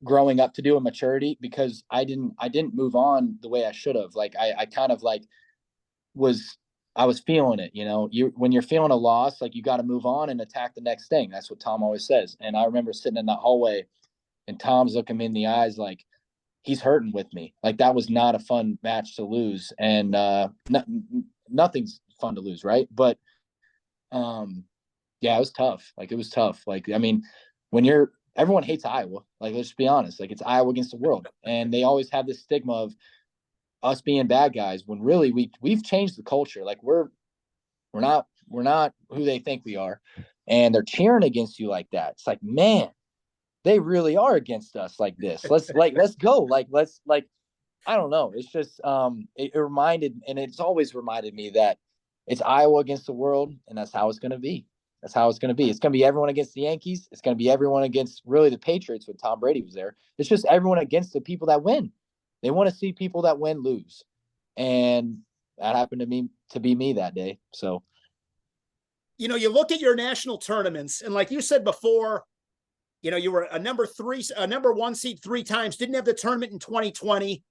growing up to do, and maturity, because I didn't move on the way I should have. Like I kind of like I was feeling it, when you're feeling a loss, like you got to move on and attack the next thing. That's what Tom always says. And I remember sitting in that hallway and Tom's looking me in the eyes like he's hurting with me. Like that was not a fun match to lose. And nothing's fun to lose, right? But yeah, it was tough. Like it was tough. Like, I mean, everyone hates Iowa. Like, let's be honest. Like it's Iowa against the world. And they always have this stigma of us being bad guys when really we've changed the culture. Like we're not who they think we are. And they're cheering against you like that. It's like, man, they really are against us like this. Let's go. Let's I don't know. It's just it reminded, and it's always reminded me that it's Iowa against the world, and that's how it's gonna be. That's how it's gonna be. It's gonna be everyone against the Yankees. It's gonna be everyone against really the Patriots when Tom Brady was there. It's just everyone against the people that win. They want to see people that win lose. And that happened to be me that day. So you look at your national tournaments, and like you said before, you were a number 1 seed 3 times, didn't have the tournament in 2020.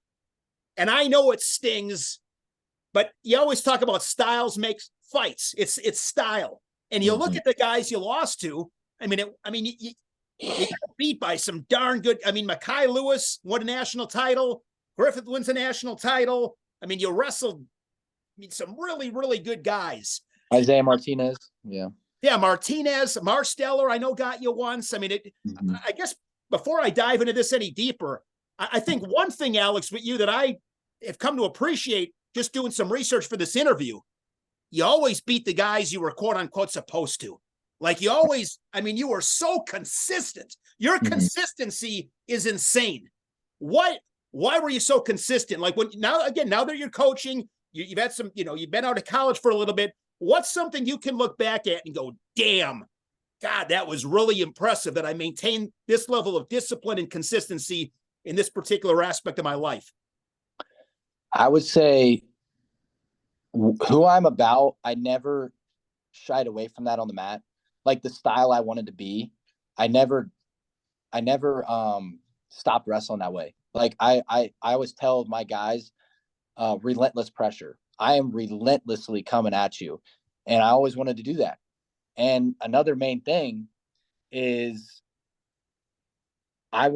And I know it stings, but you always talk about styles makes fights. It's style. And you look at the guys you lost to. I mean, you got beat by some darn good. I mean, Mekhi Lewis won a national title. Griffith wins a national title. I mean, you wrestled some really, really good guys. Isaiah Martinez. Yeah. Yeah, Martinez, Marsteller, I know got you once. I mean, I guess before I dive into this any deeper, I think one thing, Alex, with you that I have come to appreciate just doing some research for this interview, you always beat the guys you were quote unquote supposed to. Like you always, I mean, you were so consistent. Your consistency is insane. Why were you so consistent? Like now that you're coaching, you've had some, you've been out of college for a little bit. What's something you can look back at and go, damn, God, that was really impressive that I maintained this level of discipline and consistency in this particular aspect of my life? I would say who I'm about, I never shied away from that on the mat. Like the style I wanted to be, I never stopped wrestling that way. Like I always tell my guys, relentless pressure. I am relentlessly coming at you. And I always wanted to do that. And another main thing is I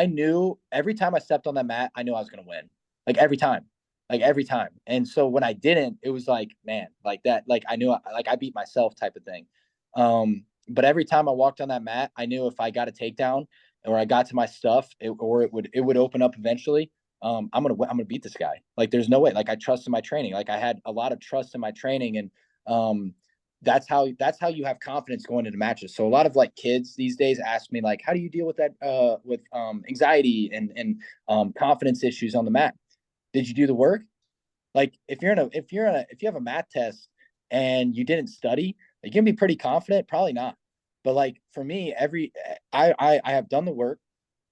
knew every time I stepped on that mat, I knew I was going to win. Like every time. And so when I didn't, it was like, man, like that, like I knew I beat myself type of thing. But every time I walked on that mat, I knew if I got a takedown or I got to my stuff, it would open up eventually. I'm gonna beat this guy. Like there's no way. Like I trust in my training. Like I had a lot of trust in my training, and that's how you have confidence going into matches. So a lot of like kids these days ask me like, how do you deal with that with anxiety and confidence issues on the mat? Did you do the work? Like if you have a math test and you didn't study, you can be pretty confident. Probably not. But like for me, I have done the work.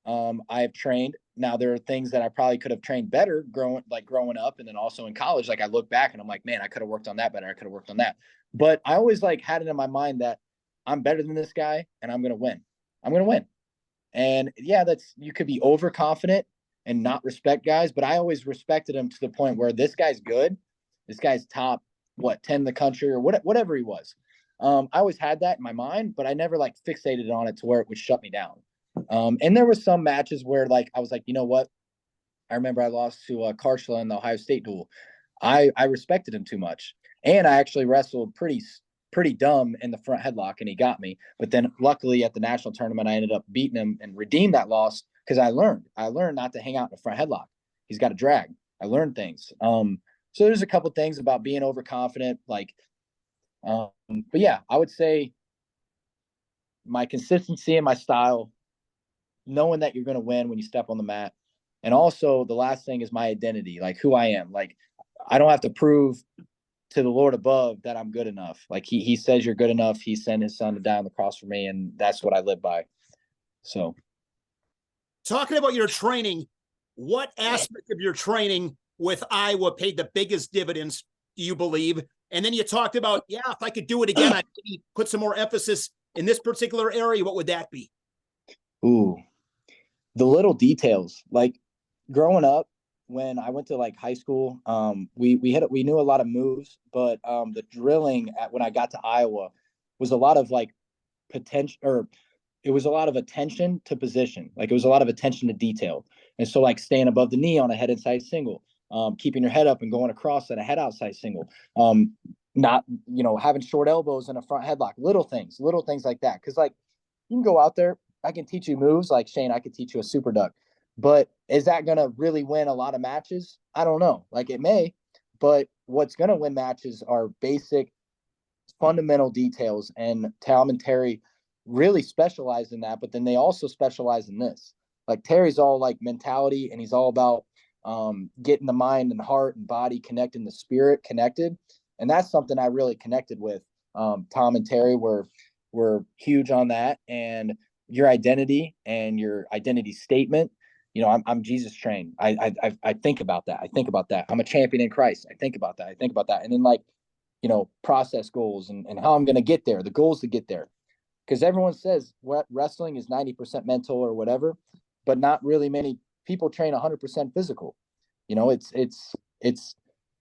I have trained. Now there are things that I probably could have trained better growing up, and then also in college. Like I look back and I'm like, man, I could have worked on that better. I could have worked on that. But I always like had it in my mind that I'm better than this guy and I'm gonna win. I'm gonna win. And yeah, you could be overconfident and not respect guys, but I always respected him to the point where this guy's good. This guy's top, 10 in the country or whatever he was. I always had that in my mind, but I never like fixated on it to where it would shut me down. And there were some matches where like I was like, you know what? I remember I lost to Karshla in the Ohio State duel. I respected him too much, and I actually wrestled pretty dumb in the front headlock, and he got me. But then luckily at the national tournament, I ended up beating him and redeemed that loss because I learned not to hang out in the front headlock. He's got a drag. I learned things. So there's a couple things about being overconfident, like, but yeah, I would say my consistency and my style, knowing that you're going to win when you step on the mat. And also the last thing is my identity, like who I am. Like I don't have to prove to the Lord above that I'm good enough. Like he says you're good enough. He sent his son to die on the cross for me. And that's what I live by. So Talking about your training, what aspect of your training with Iowa paid the biggest dividends, do you believe? And then you talked about, yeah, if I could do it again, I'd put some more emphasis in this particular area. What would that be? Ooh, the little details. Like growing up, when I went to like high school, we knew a lot of moves, but the drilling when I got to Iowa was a lot of like potential, or it was a lot of attention to position. Like it was a lot of attention to detail. And so like staying above the knee on a head inside single, keeping your head up and going across at a head outside single, not, having short elbows in a front headlock, little things like that. Cause like you can go out there, I can teach you moves like Shane, I could teach you a super duck, but is that going to really win a lot of matches? I don't know. Like it may, but what's going to win matches are basic fundamental details, and Tom and Terry really specialize in that, but then they also specialize in this. Like Terry's all like mentality, and he's all about getting the mind and heart and body connected, the spirit connected. And that's something I really connected with. Tom and Terry were huge on that. And your identity and your identity statement. I'm Jesus trained. I think about that. I think about that. I'm a champion in Christ. I think about that. I think about that. And then like, process goals and how I'm going to get there, the goals to get there. Because everyone says what wrestling is 90% mental or whatever, but not really many people train 100% physical. It's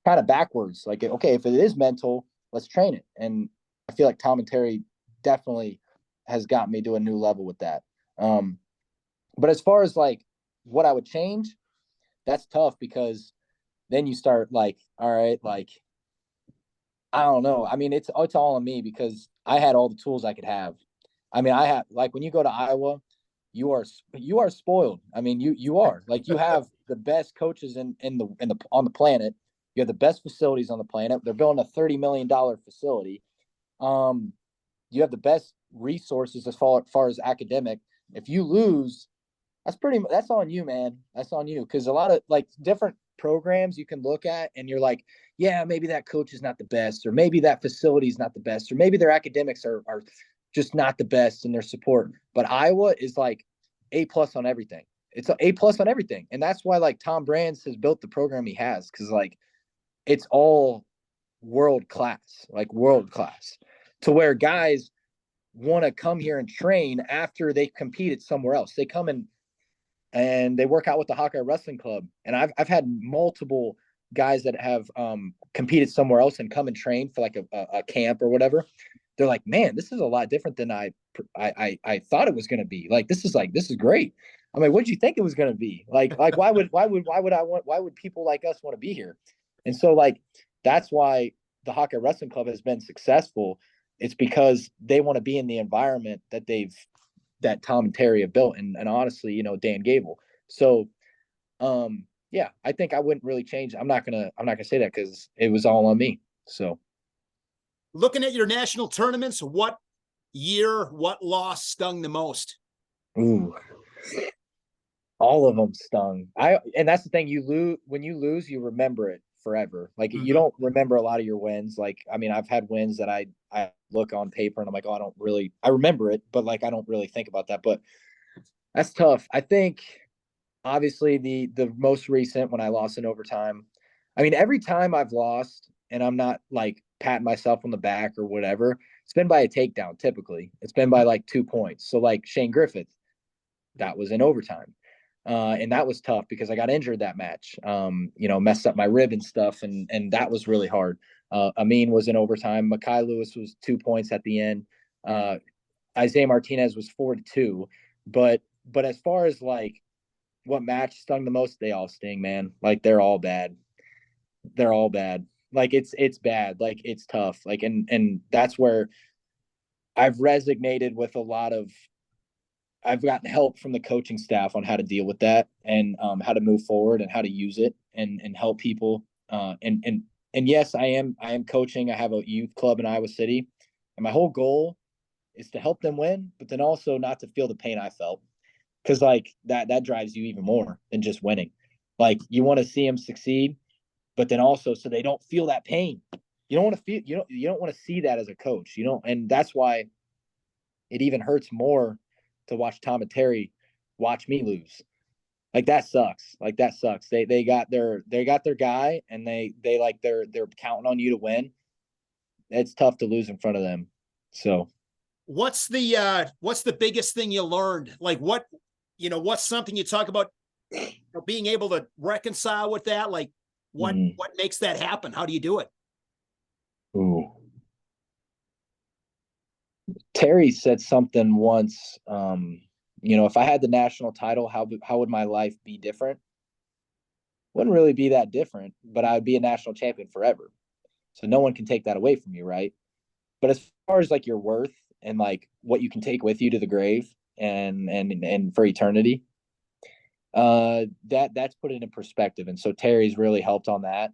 kind of backwards. Like, okay, if it is mental, let's train it. And I feel like Tom and Terry definitely has got me to a new level with that. But as far as like what I would change, that's tough because then you start like, all right, like, I don't know. I mean, it's all on me because I had all the tools I could have. I mean, I have like when you go to Iowa, you are spoiled. I mean, you are like you have the best coaches in the on the planet. You have the best facilities on the planet. They're building a $30 million facility. You have the best resources as far as academic. If you lose, that's on you, man. That's on you. Because a lot of like different programs you can look at and you're like, yeah, maybe that coach is not the best, or maybe that facility is not the best, or maybe their academics are just not the best in their support. But Iowa is like A+ on everything. It's an A+ on everything. And that's why like Tom Brands has built the program he has, because like it's all world class, to where guys want to come here and train after they competed somewhere else. They come in and they work out with the Hawkeye Wrestling Club. And I've had multiple guys that have competed somewhere else and come and train for like a camp or whatever. They're like, man, this is a lot different than I thought it was going to be. Like, this is great. I'm like, what did you think it was going to be? Like, why would people like us want to be here? And so like, that's why the Hawkeye Wrestling Club has been successful. It's because they want to be in the environment that Tom and Terry have built, and honestly, Dan Gable. So, yeah, I think I wouldn't really change. I'm not gonna say that because it was all on me. So, looking at your national tournaments, what loss stung the most? Ooh, all of them stung. And that's the thing. When you lose, you remember it forever. Like you don't remember a lot of your wins. Like, I mean, I've had wins that I look on paper and I'm like, oh, I remember it, but like, I don't really think about that. But that's tough. I think obviously the most recent, when I lost in overtime. I mean, every time I've lost and I'm not like patting myself on the back or whatever, it's been by a takedown. Typically it's been by like 2 points. So like Shane Griffith, that was in overtime. And that was tough because I got injured that match, messed up my rib and stuff. And that was really hard. Amin was in overtime. Makai Lewis was 2 points at the end. Isaiah Martinez was 4-2. But as far as like what match stung the most, they all sting, man. Like they're all bad. They're all bad. Like it's bad. Like it's tough. Like, and that's where I've resonated with a lot of, I've gotten help from the coaching staff on how to deal with that and how to move forward and how to use it and help people. And yes, I am coaching. I have a youth club in Iowa City, and my whole goal is to help them win, but then also not to feel the pain I felt, because like that drives you even more than just winning. Like you want to see them succeed, but then also so they don't feel that pain. You don't want to feel you don't want to see that as a coach. You don't, and that's why it even hurts more to watch Tom and Terry watch me lose. Like that sucks. Like that sucks. They got their guy, and they're counting on you to win. It's tough to lose in front of them. So what's the biggest thing you learned? Like what's something you talk about, being able to reconcile with that? Like what makes that happen? How do you do it? Ooh. Terry said something once, if I had the national title, how would my life be different? Wouldn't really be that different, but I would be a national champion forever. So no one can take that away from you, right? But as far as like your worth and like what you can take with you to the grave and for eternity, that's put it in perspective. And so Terry's really helped on that.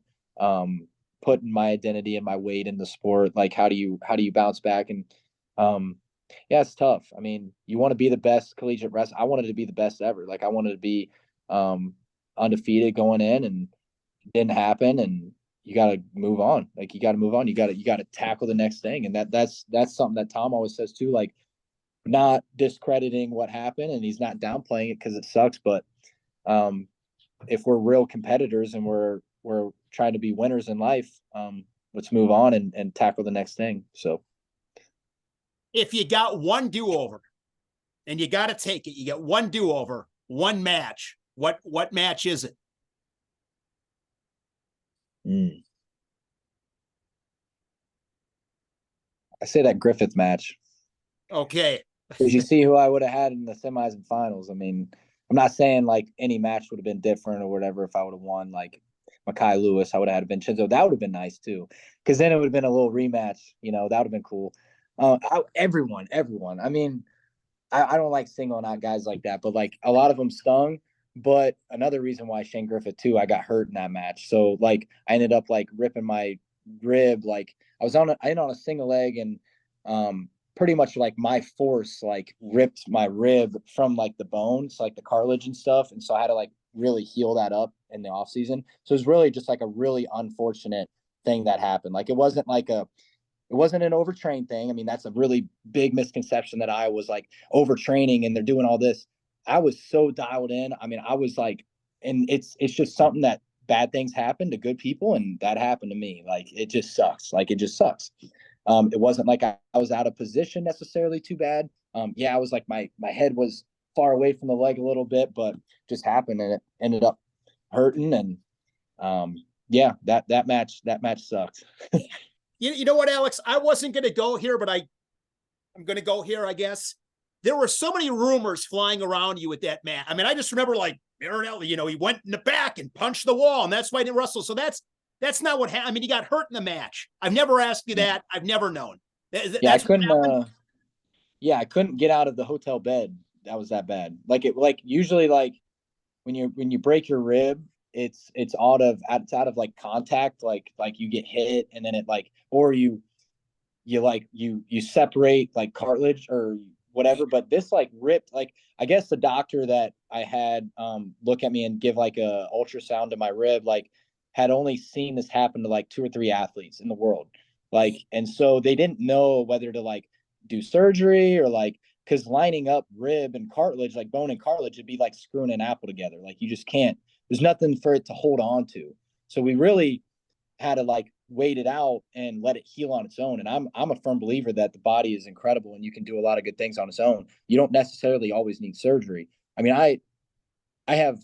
Putting my identity and my weight in the sport, like how do you bounce back? And yeah, it's tough. I mean, you want to be the best collegiate wrestler. I wanted to be the best ever. Like I wanted to be undefeated going in, and it didn't happen. And you got to move on. Like you got to move on. You got to tackle the next thing. And that's something that Tom always says too. Like not discrediting what happened, and he's not downplaying it because it sucks. But if we're real competitors and we're trying to be winners in life, let's move on and tackle the next thing. So if you got one do-over and you got to take it, you get one do-over, one match, what match is it? I say that Griffith match. Okay. Because you see who I would have had in the semis and finals. I mean, I'm not saying like any match would have been different or whatever if I would have won like Makai Lewis. I would have had Vincenzo. That would have been nice too, because then it would have been a little rematch. That would have been cool. Everyone. I mean, I don't like singling out guys like that, but like a lot of them stung. But another reason why Shane Griffith too, I got hurt in that match. So like I ended up like ripping my rib. Like I in on a single leg, and pretty much like my force like ripped my rib from like the bones, like the cartilage and stuff. And so I had to like really heal that up in the off season. So it was really just like a really unfortunate thing that happened. Like it wasn't an overtrained thing. I mean, that's a really big misconception that I was like overtraining and they're doing all this. I was so dialed in. I mean, I was like, and it's just something that bad things happen to good people, and that happened to me. Like it just sucks. Like it just sucks. It wasn't like I was out of position necessarily too bad. Yeah, I was like my head was far away from the leg a little bit, but just happened and it ended up hurting. And yeah, that match sucked. You know what, Alex? I wasn't going to go here, but I'm going to go here, I guess. There were so many rumors flying around you with that match. I mean, I just remember like Marinelli, he went in the back and punched the wall, and that's why he didn't wrestle. So that's not what happened. I mean, he got hurt in the match. I've never asked you that. I've never known. Yeah, I couldn't. I couldn't get out of the hotel bed. That was that bad. Like usually like when you break your rib, it's out of like contact. Like you get hit and then it like, or you separate like cartilage or whatever. But this like ripped. Like I guess the doctor that I had look at me and give like a ultrasound to my rib like had only seen this happen to like 2 or 3 athletes in the world. Like, and so they didn't know whether to like do surgery or like, because lining up rib and cartilage, like bone and cartilage, it'd be like screwing an apple together. Like you just can't. There's nothing for it to hold on to. So we really had to like wait it out and let it heal on its own. And I'm a firm believer that the body is incredible and you can do a lot of good things on its own. You don't necessarily always need surgery. I mean, I have,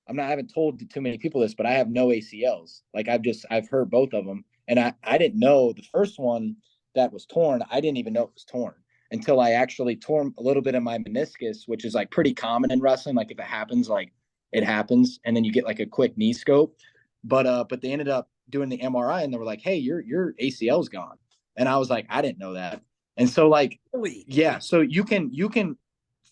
I haven't told too many people this, but I have no ACLs. Like I've heard both of them. And I didn't know the first one that was torn. I didn't even know it was torn until I actually tore a little bit of my meniscus, which is like pretty common in wrestling. Like if it happens, like it happens. And then you get like a quick knee scope. But they ended up doing the MRI and they were like, hey, your ACL's gone. And I was like, I didn't know that. And so like, yeah, so you can,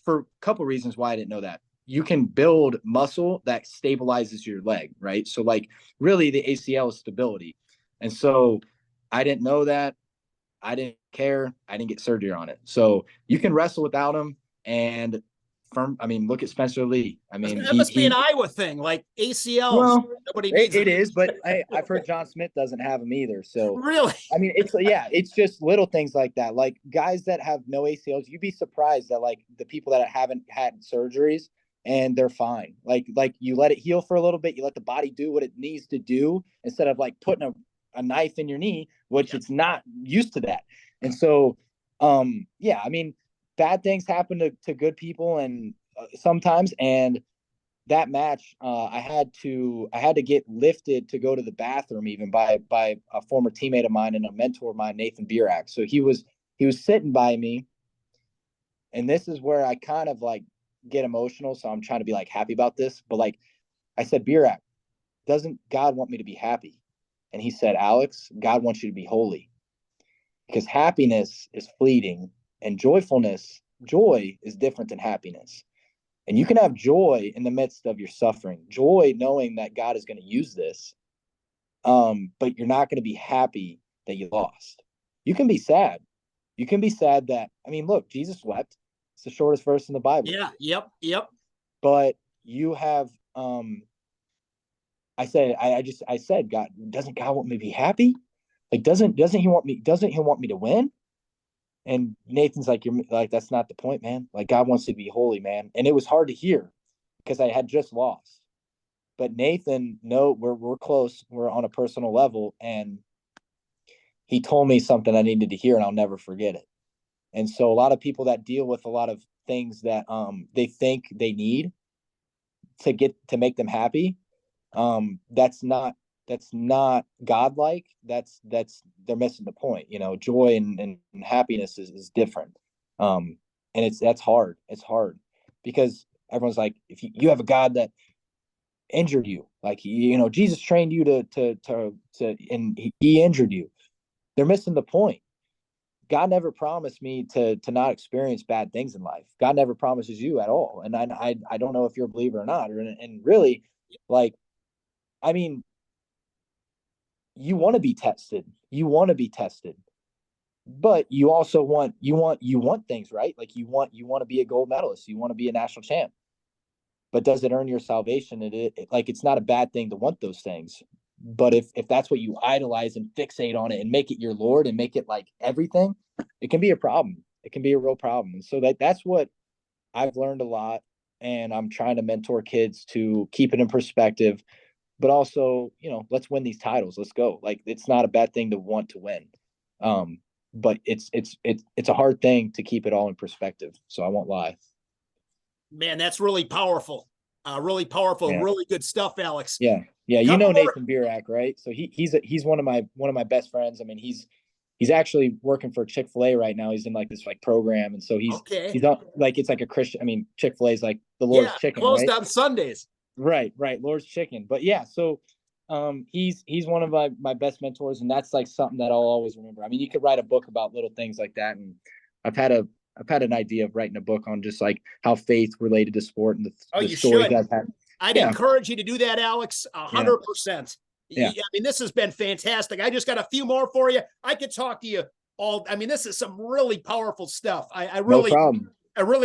for a couple of reasons why I didn't know that. You can build muscle that stabilizes your leg, right? So like really the ACL is stability. And so I didn't know that. I didn't care. I didn't get surgery on it. So you can wrestle without him. And look at Spencer Lee. I mean, that must be an Iowa thing, like ACLs. Well, Nobody needs it is, but I've heard John Smith doesn't have them either. So really, I mean, it's just little things like that. Like guys that have no ACLs, you'd be surprised that like the people that haven't had surgeries and they're fine. Like you let it heal for a little bit, you let the body do what it needs to do instead of like putting a knife in your knee, which it's not used to that. And so, yeah, I mean, bad things happen to good people and sometimes, and that match, I had to get lifted to go to the bathroom even by a former teammate of mine and a mentor of mine, Nathan Burak. So he was sitting by me, and this is where I kind of like get emotional. So I'm trying to be like happy about this, but like I said, Burak, doesn't God want me to be happy? And he said, Alex, God wants you to be holy, because happiness is fleeting and joy is different than happiness. And you can have joy in the midst of your suffering, joy knowing that God is going to use this. But you're not going to be happy that you lost. You can be sad. You can be sad that, I mean, look, Jesus wept. It's the shortest verse in the Bible. Yeah. Yep. But you have, I said, God, doesn't God want me to be happy? Like, doesn't he want me to win? And Nathan's like, you're like, that's not the point, man. Like, God wants to be holy, man. And it was hard to hear because I had just lost. But Nathan, no, we're close. We're on a personal level. And he told me something I needed to hear, and I'll never forget it. And so a lot of people that deal with a lot of things that they think they need to make them happy, that's not godlike. That's they're missing the point. You know, joy and happiness is different. And that's hard. It's hard because everyone's like, if you have a God that injured you, like Jesus trained you to and he injured you. They're missing the point. God never promised me to not experience bad things in life. God never promises you at all. And I don't know if you're a believer or not. And really, like, I mean, you want to be tested. You want to be tested. But you also want things, right? Like you want to be a gold medalist. You want to be a national champ. But does it earn your salvation? Like it's not a bad thing to want those things. But if that's what you idolize and fixate on it and make it your Lord and make it like everything, it can be a problem. It can be a real problem. And so that's what I've learned a lot. And I'm trying to mentor kids to keep it in perspective, but also, let's win these titles. Let's go. Like, it's not a bad thing to want to win. But it's a hard thing to keep it all in perspective. So I won't lie. Man, that's really powerful. Really powerful, Yeah. Really good stuff, Alex. Yeah. You know Nathan Burak, right? So he's one of my best friends. I mean, he's actually working for Chick-fil-A right now. He's in like this like program, and so he's on, like, it's like a Christian. I mean, Chick-fil-A is like the Lord's chicken, closed right? on Sundays. Right, Lord's chicken. But yeah, so he's one of my best mentors, and that's like something that I'll always remember. I mean, you could write a book about little things like that, and I've had an idea of writing a book on just like how faith related to sport and the stories I've had. I'd encourage you to do that, Alex, 100%. Yeah. I mean, this has been fantastic. I just got a few more for you. I could talk to you all. I mean, this is some really powerful stuff. I really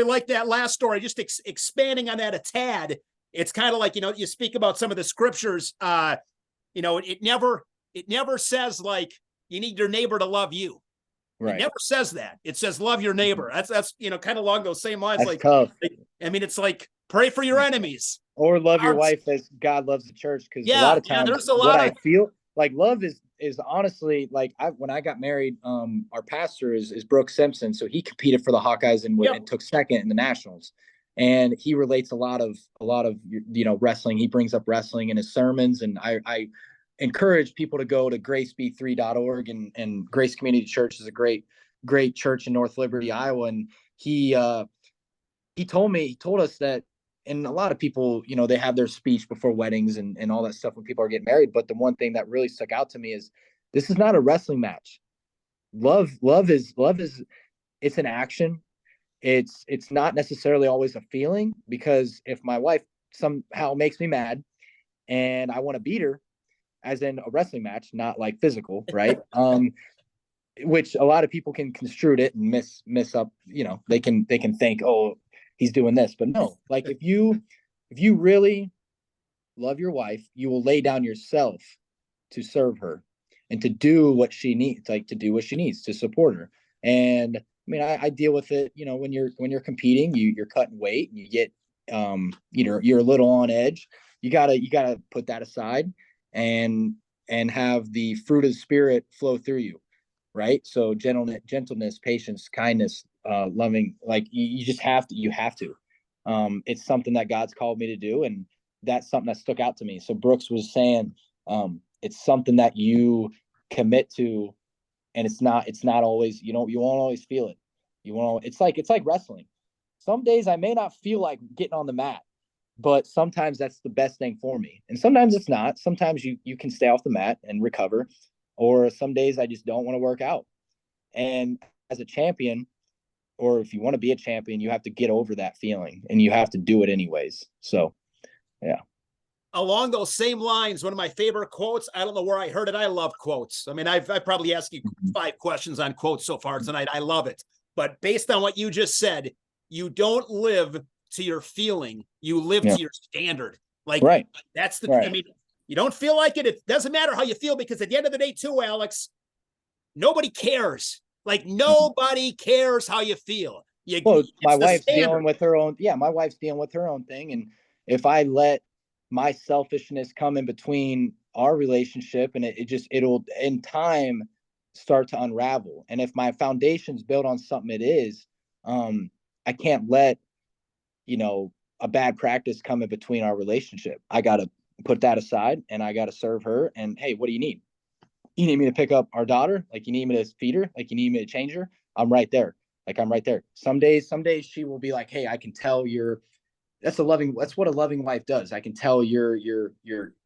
like that last story. Just expanding on that a tad. It's kind of like, you speak about some of the scriptures. It never says like you need your neighbor to love you. Right. It never says that. It says love your neighbor. That's kind of along those same lines. That's tough. I mean, it's like pray for your enemies. Or love your wife as God loves the church. Because a lot of times I feel like love is honestly like when I got married, our pastor is Brooke Simpson. So he competed for the Hawkeyes and took second in the Nationals. and he relates a lot of wrestling. He brings up wrestling in his sermons, and I encourage people to go to graceb3.org, and Grace Community Church is a great church in North Liberty, Iowa. And he told us that, and a lot of people, they have their speech before weddings and all that stuff when people are getting married. But the one thing that really stuck out to me is, this is not a wrestling match. Love is it's an action. It's not necessarily always a feeling, because if my wife somehow makes me mad and I want to beat her, as in a wrestling match, not like physical, right? Which a lot of people can construe it and miss up, they can think, oh, he's doing this. But no, like if you really love your wife, you will lay down yourself to serve her and to do what she needs, to support her. And I mean, I deal with it, when you're competing, you're cutting weight and you get, you're a little on edge. You gotta put that aside and have the fruit of the spirit flow through you. Right. So gentleness, patience, kindness, loving, like you have to. It's something that God's called me to do. And that's something that stuck out to me. So Brooks was saying, it's something that you commit to, and it's not always, you won't always feel it. It's like wrestling. Some days I may not feel like getting on the mat, but sometimes that's the best thing for me. And sometimes it's not. Sometimes you can stay off the mat and recover, or some days I just don't want to work out. And as a champion, or if you want to be a champion, you have to get over that feeling and you have to do it anyways. So, yeah. Along those same lines, one of my favorite quotes, I don't know where I heard it. I love quotes. I mean, I've probably asked you 5 questions on quotes so far tonight. I love it. But based on what you just said, you don't live to your feeling. You live to your standard. Like, right. That's the, right. I mean, you don't feel like it. It doesn't matter how you feel, because at the end of the day too, Alex, nobody cares. Like, nobody cares how you feel. My wife's dealing with her own. Yeah. My wife's dealing with her own thing. And if I let my selfishness come in between our relationship, and it'll in time start to unravel. And if my foundation's built on something, I can't let, a bad practice come in between our relationship. I got to put that aside, and I got to serve her. And hey, what do you need? You need me to pick up our daughter? Like, you need me to feed her? Like, you need me to change her? I'm right there. Like, I'm right there. Some days she will be like, hey, I can tell that's what a loving wife does. I can tell you're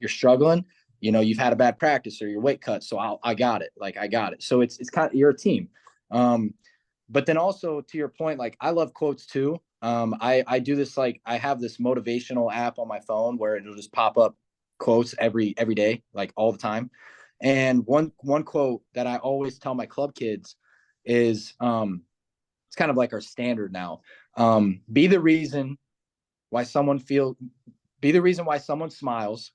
struggling. You've had a bad practice or your weight cut. So I got it. Like, I got it. So it's kind of, you're a team. But then also to your point, like, I love quotes too. I do this, like, I have this motivational app on my phone where it'll just pop up quotes every day, like all the time. And one quote that I always tell my club kids is, it's kind of like our standard now. Be the reason why someone smiles.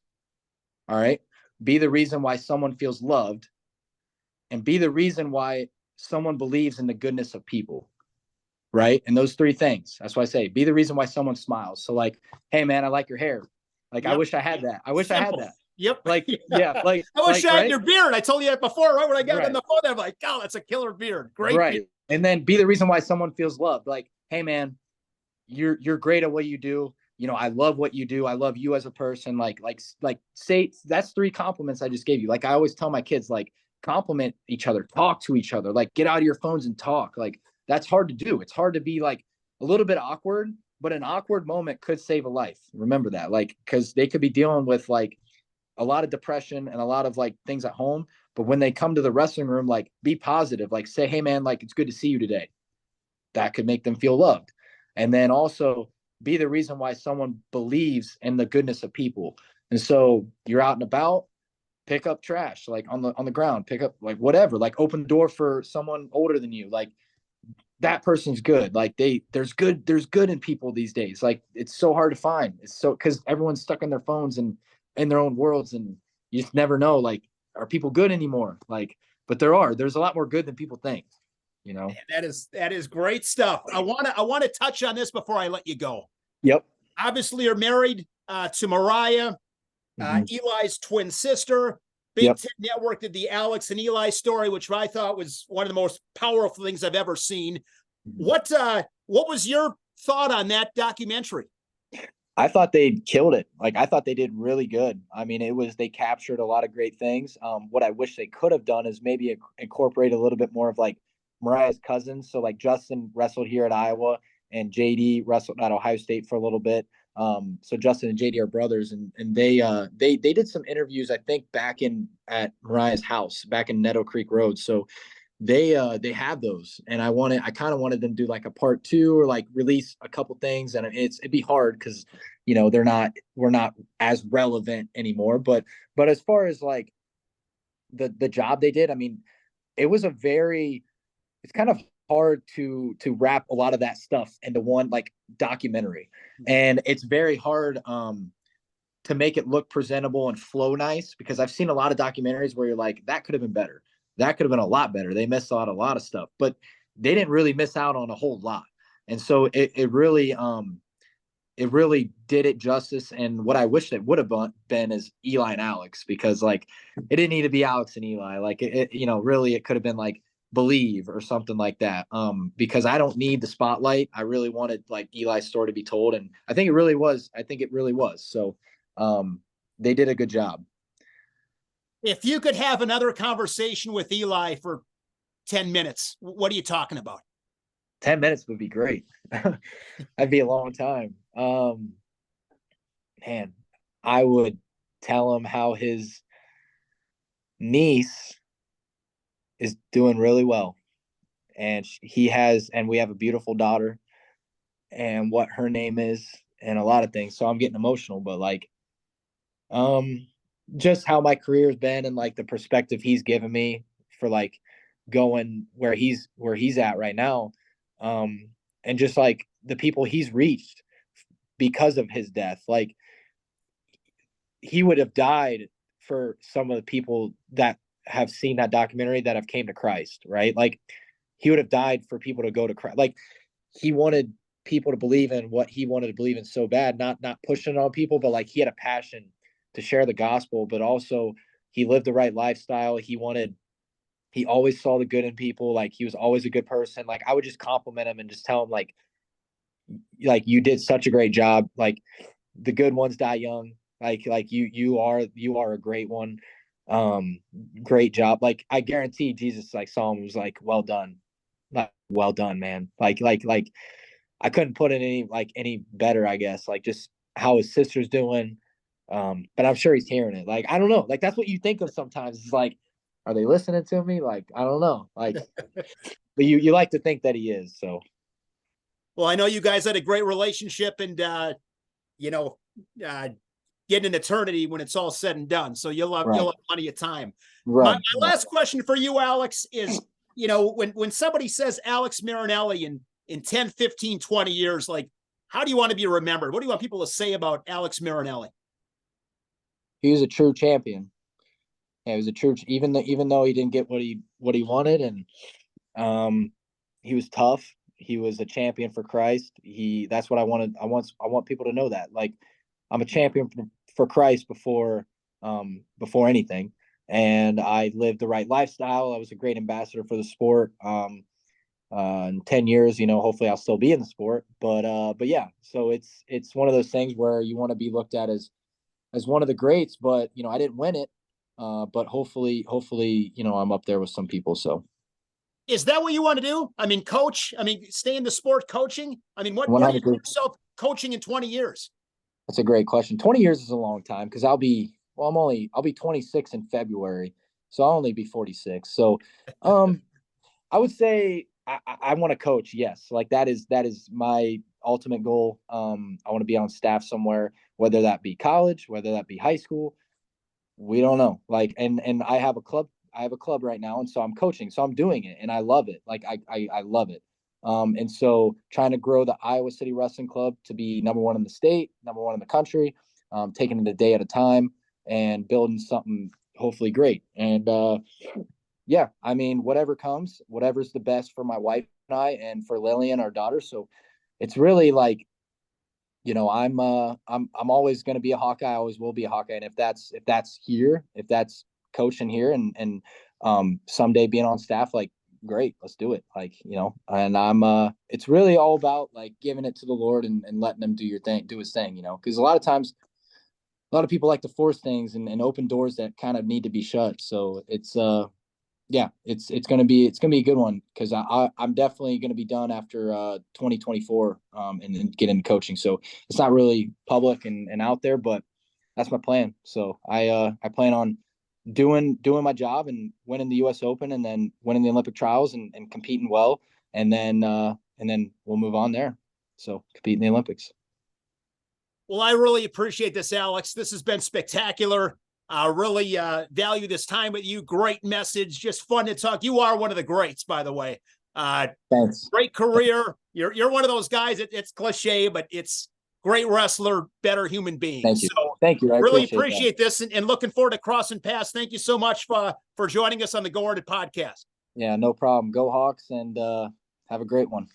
All right. Be the reason why someone feels loved, and be the reason why someone believes in the goodness of people. Right. And those 3 things. That's why I say, be the reason why someone smiles. So, like, hey man, I like your hair. Like, yep. I wish I had that. I had that. Yep. Like, yeah. Like, I wish I had your beard. I told you that before, right? When I got right. on the phone, I'm like, oh, that's a killer beard. Great. Right. Beard. And then be the reason why someone feels loved. Like, hey man, you're great at what you do. I love what you do. I love you as a person. Like say, that's 3 compliments I just gave you. Like, I always tell my kids, like, compliment each other, talk to each other, like, get out of your phones and talk. Like, that's hard to do. It's hard to be, like, a little bit awkward, but an awkward moment could save a life. Remember that, like, because they could be dealing with, like, a lot of depression and a lot of, like, things at home. But when they come to the wrestling room, like, be positive, like, say, hey man, like, it's good to see you today. That could make them feel loved. And then also be the reason why someone believes in the goodness of people. And so you're out and about, pick up trash, like on the ground, pick up, like, whatever, like, open the door for someone older than you. Like, that person's good. Like, there's good in people these days. Like, it's so hard to find. It's so, because everyone's stuck on their phones and in their own worlds, and you just never know, like, are people good anymore? Like, but there's a lot more good than people think. That is great stuff. I want to touch on this before I let you go. Yep. Obviously, you're married to Mariah, Eli's twin sister. Big Ten Network did the Alex and Eli story, which I thought was one of the most powerful things I've ever seen. What was your thought on that documentary? I thought they killed it. Like, I thought they did really good. I mean, they captured a lot of great things. What I wish they could have done is maybe incorporate a little bit more of like Mariah's cousins. So like Justin wrestled here at Iowa and JD wrestled at Ohio State for a little bit. So Justin and JD are brothers, and they did some interviews, I think, back at Mariah's house back in Nettle Creek Road. So they have those, and I kind of wanted them to do like a part two or like release a couple things, and it'd be hard because we're not as relevant anymore. But as far as like the job they did, I mean, it's kind of hard to wrap a lot of that stuff into one like documentary, and it's very hard to make it look presentable and flow nice, because I've seen a lot of documentaries where you're like, that could have been better. That could have been a lot better. They missed out a lot of stuff, but they didn't really miss out on a whole lot. And so it really did it justice. And what I wish it would have been is Eli and Alex, because like it didn't need to be Alex and Eli. Like really it could have been like Believe or something like that. Because I don't need the spotlight. I really wanted like Eli's story to be told. And I think it really was. So they did a good job. If you could have another conversation with Eli for 10 minutes, what are you talking about? 10 minutes would be great. That'd be a long time. Man, I would tell him how his niece is doing really well. And we have a beautiful daughter, and what her name is and a lot of things. So I'm getting emotional, but like, just how my career has been and like the perspective he's given me for like going where he's at right now. And just like the people he's reached because of his death. Like, he would have died for some of the people that have seen that documentary that have came to Christ, right? Like, he would have died for people to go to Christ. Like, he wanted people to believe in what he wanted to believe in so bad, not pushing it on people, but like he had a passion to share the gospel, but also he lived the right lifestyle. He always saw the good in people. Like, he was always a good person. Like, I would just compliment him and just tell him like you did such a great job. Like, the good ones die young. Like you are a great one. Great job. Like, I guarantee Jesus like saw him and was like, well done. Like, well done, man. Like I couldn't put it any better, I guess. Like, just how his sister's doing. But I'm sure he's hearing it. Like, I don't know. Like, that's what you think of sometimes. It's like, are they listening to me? Like, I don't know. Like, but you like to think that he is. So, well, I know you guys had a great relationship, and get an eternity when it's all said and done. So you'll have plenty of time. Right. My last question for you, Alex, is when somebody says Alex Marinelli in 10, 15, 20 years, like, how do you want to be remembered? What do you want people to say about Alex Marinelli? He was a true champion. Yeah, he was a true, even though he didn't get what he wanted, and he was tough. He was a champion for Christ. That's what I wanted. I want people to know that. Like, I'm a champion for Christ before anything. And I lived the right lifestyle. I was a great ambassador for the sport. In 10 years, hopefully I'll still be in the sport. But yeah, so it's one of those things where you want to be looked at as one of the greats, but I didn't win it. But hopefully, I'm up there with some people. So, is that what you want to do? I mean, coach. I mean, stay in the sport, coaching. I mean, what do you see yourself coaching in 20 years? That's a great question. 20 years is a long time, because I'll be 26 in February, so I'll only be 46. So, I would say I want to coach. Yes, like that is my ultimate goal. I want to be on staff somewhere, whether that be college, whether that be high school. We don't know. Like, and I have a club. I have a club right now, and so I'm coaching. So I'm doing it, and I love it. Like, I love it. And so trying to grow the Iowa City Wrestling Club to be number one in the state, number one in the country, taking it a day at a time and building something hopefully great. And yeah, I mean, whatever comes, whatever's the best for my wife and I, and for Lillian, our daughter. So it's really like, I'm always going to be a Hawkeye. I always will be a Hawkeye. And if that's here, if that's coaching here and someday being on staff, like, great, let's do it. Like, you know, and it's really all about like giving it to the Lord and letting him do his thing, you know, because a lot of times, a lot of people like to force things and open doors that kind of need to be shut. So it's, yeah, it's gonna be a good one because I'm definitely gonna be done after 2024 and get into coaching. So it's not really public and out there, but that's my plan. So I plan on doing my job and winning the U.S. Open and then winning the Olympic trials and competing well, and then we'll move on there. So compete in the Olympics. Well, I really appreciate this, Alex. This has been spectacular. Really value this time with you. Great message. Just fun to talk. You are one of the greats, by the way. Thanks. Great career. You're one of those guys. It's cliche, but it's great wrestler, better human being. Thank you. So Thank you. I really appreciate this and looking forward to crossing paths. Thank you so much for joining us on the Go Earn It podcast. Yeah, no problem. Go Hawks and have a great one.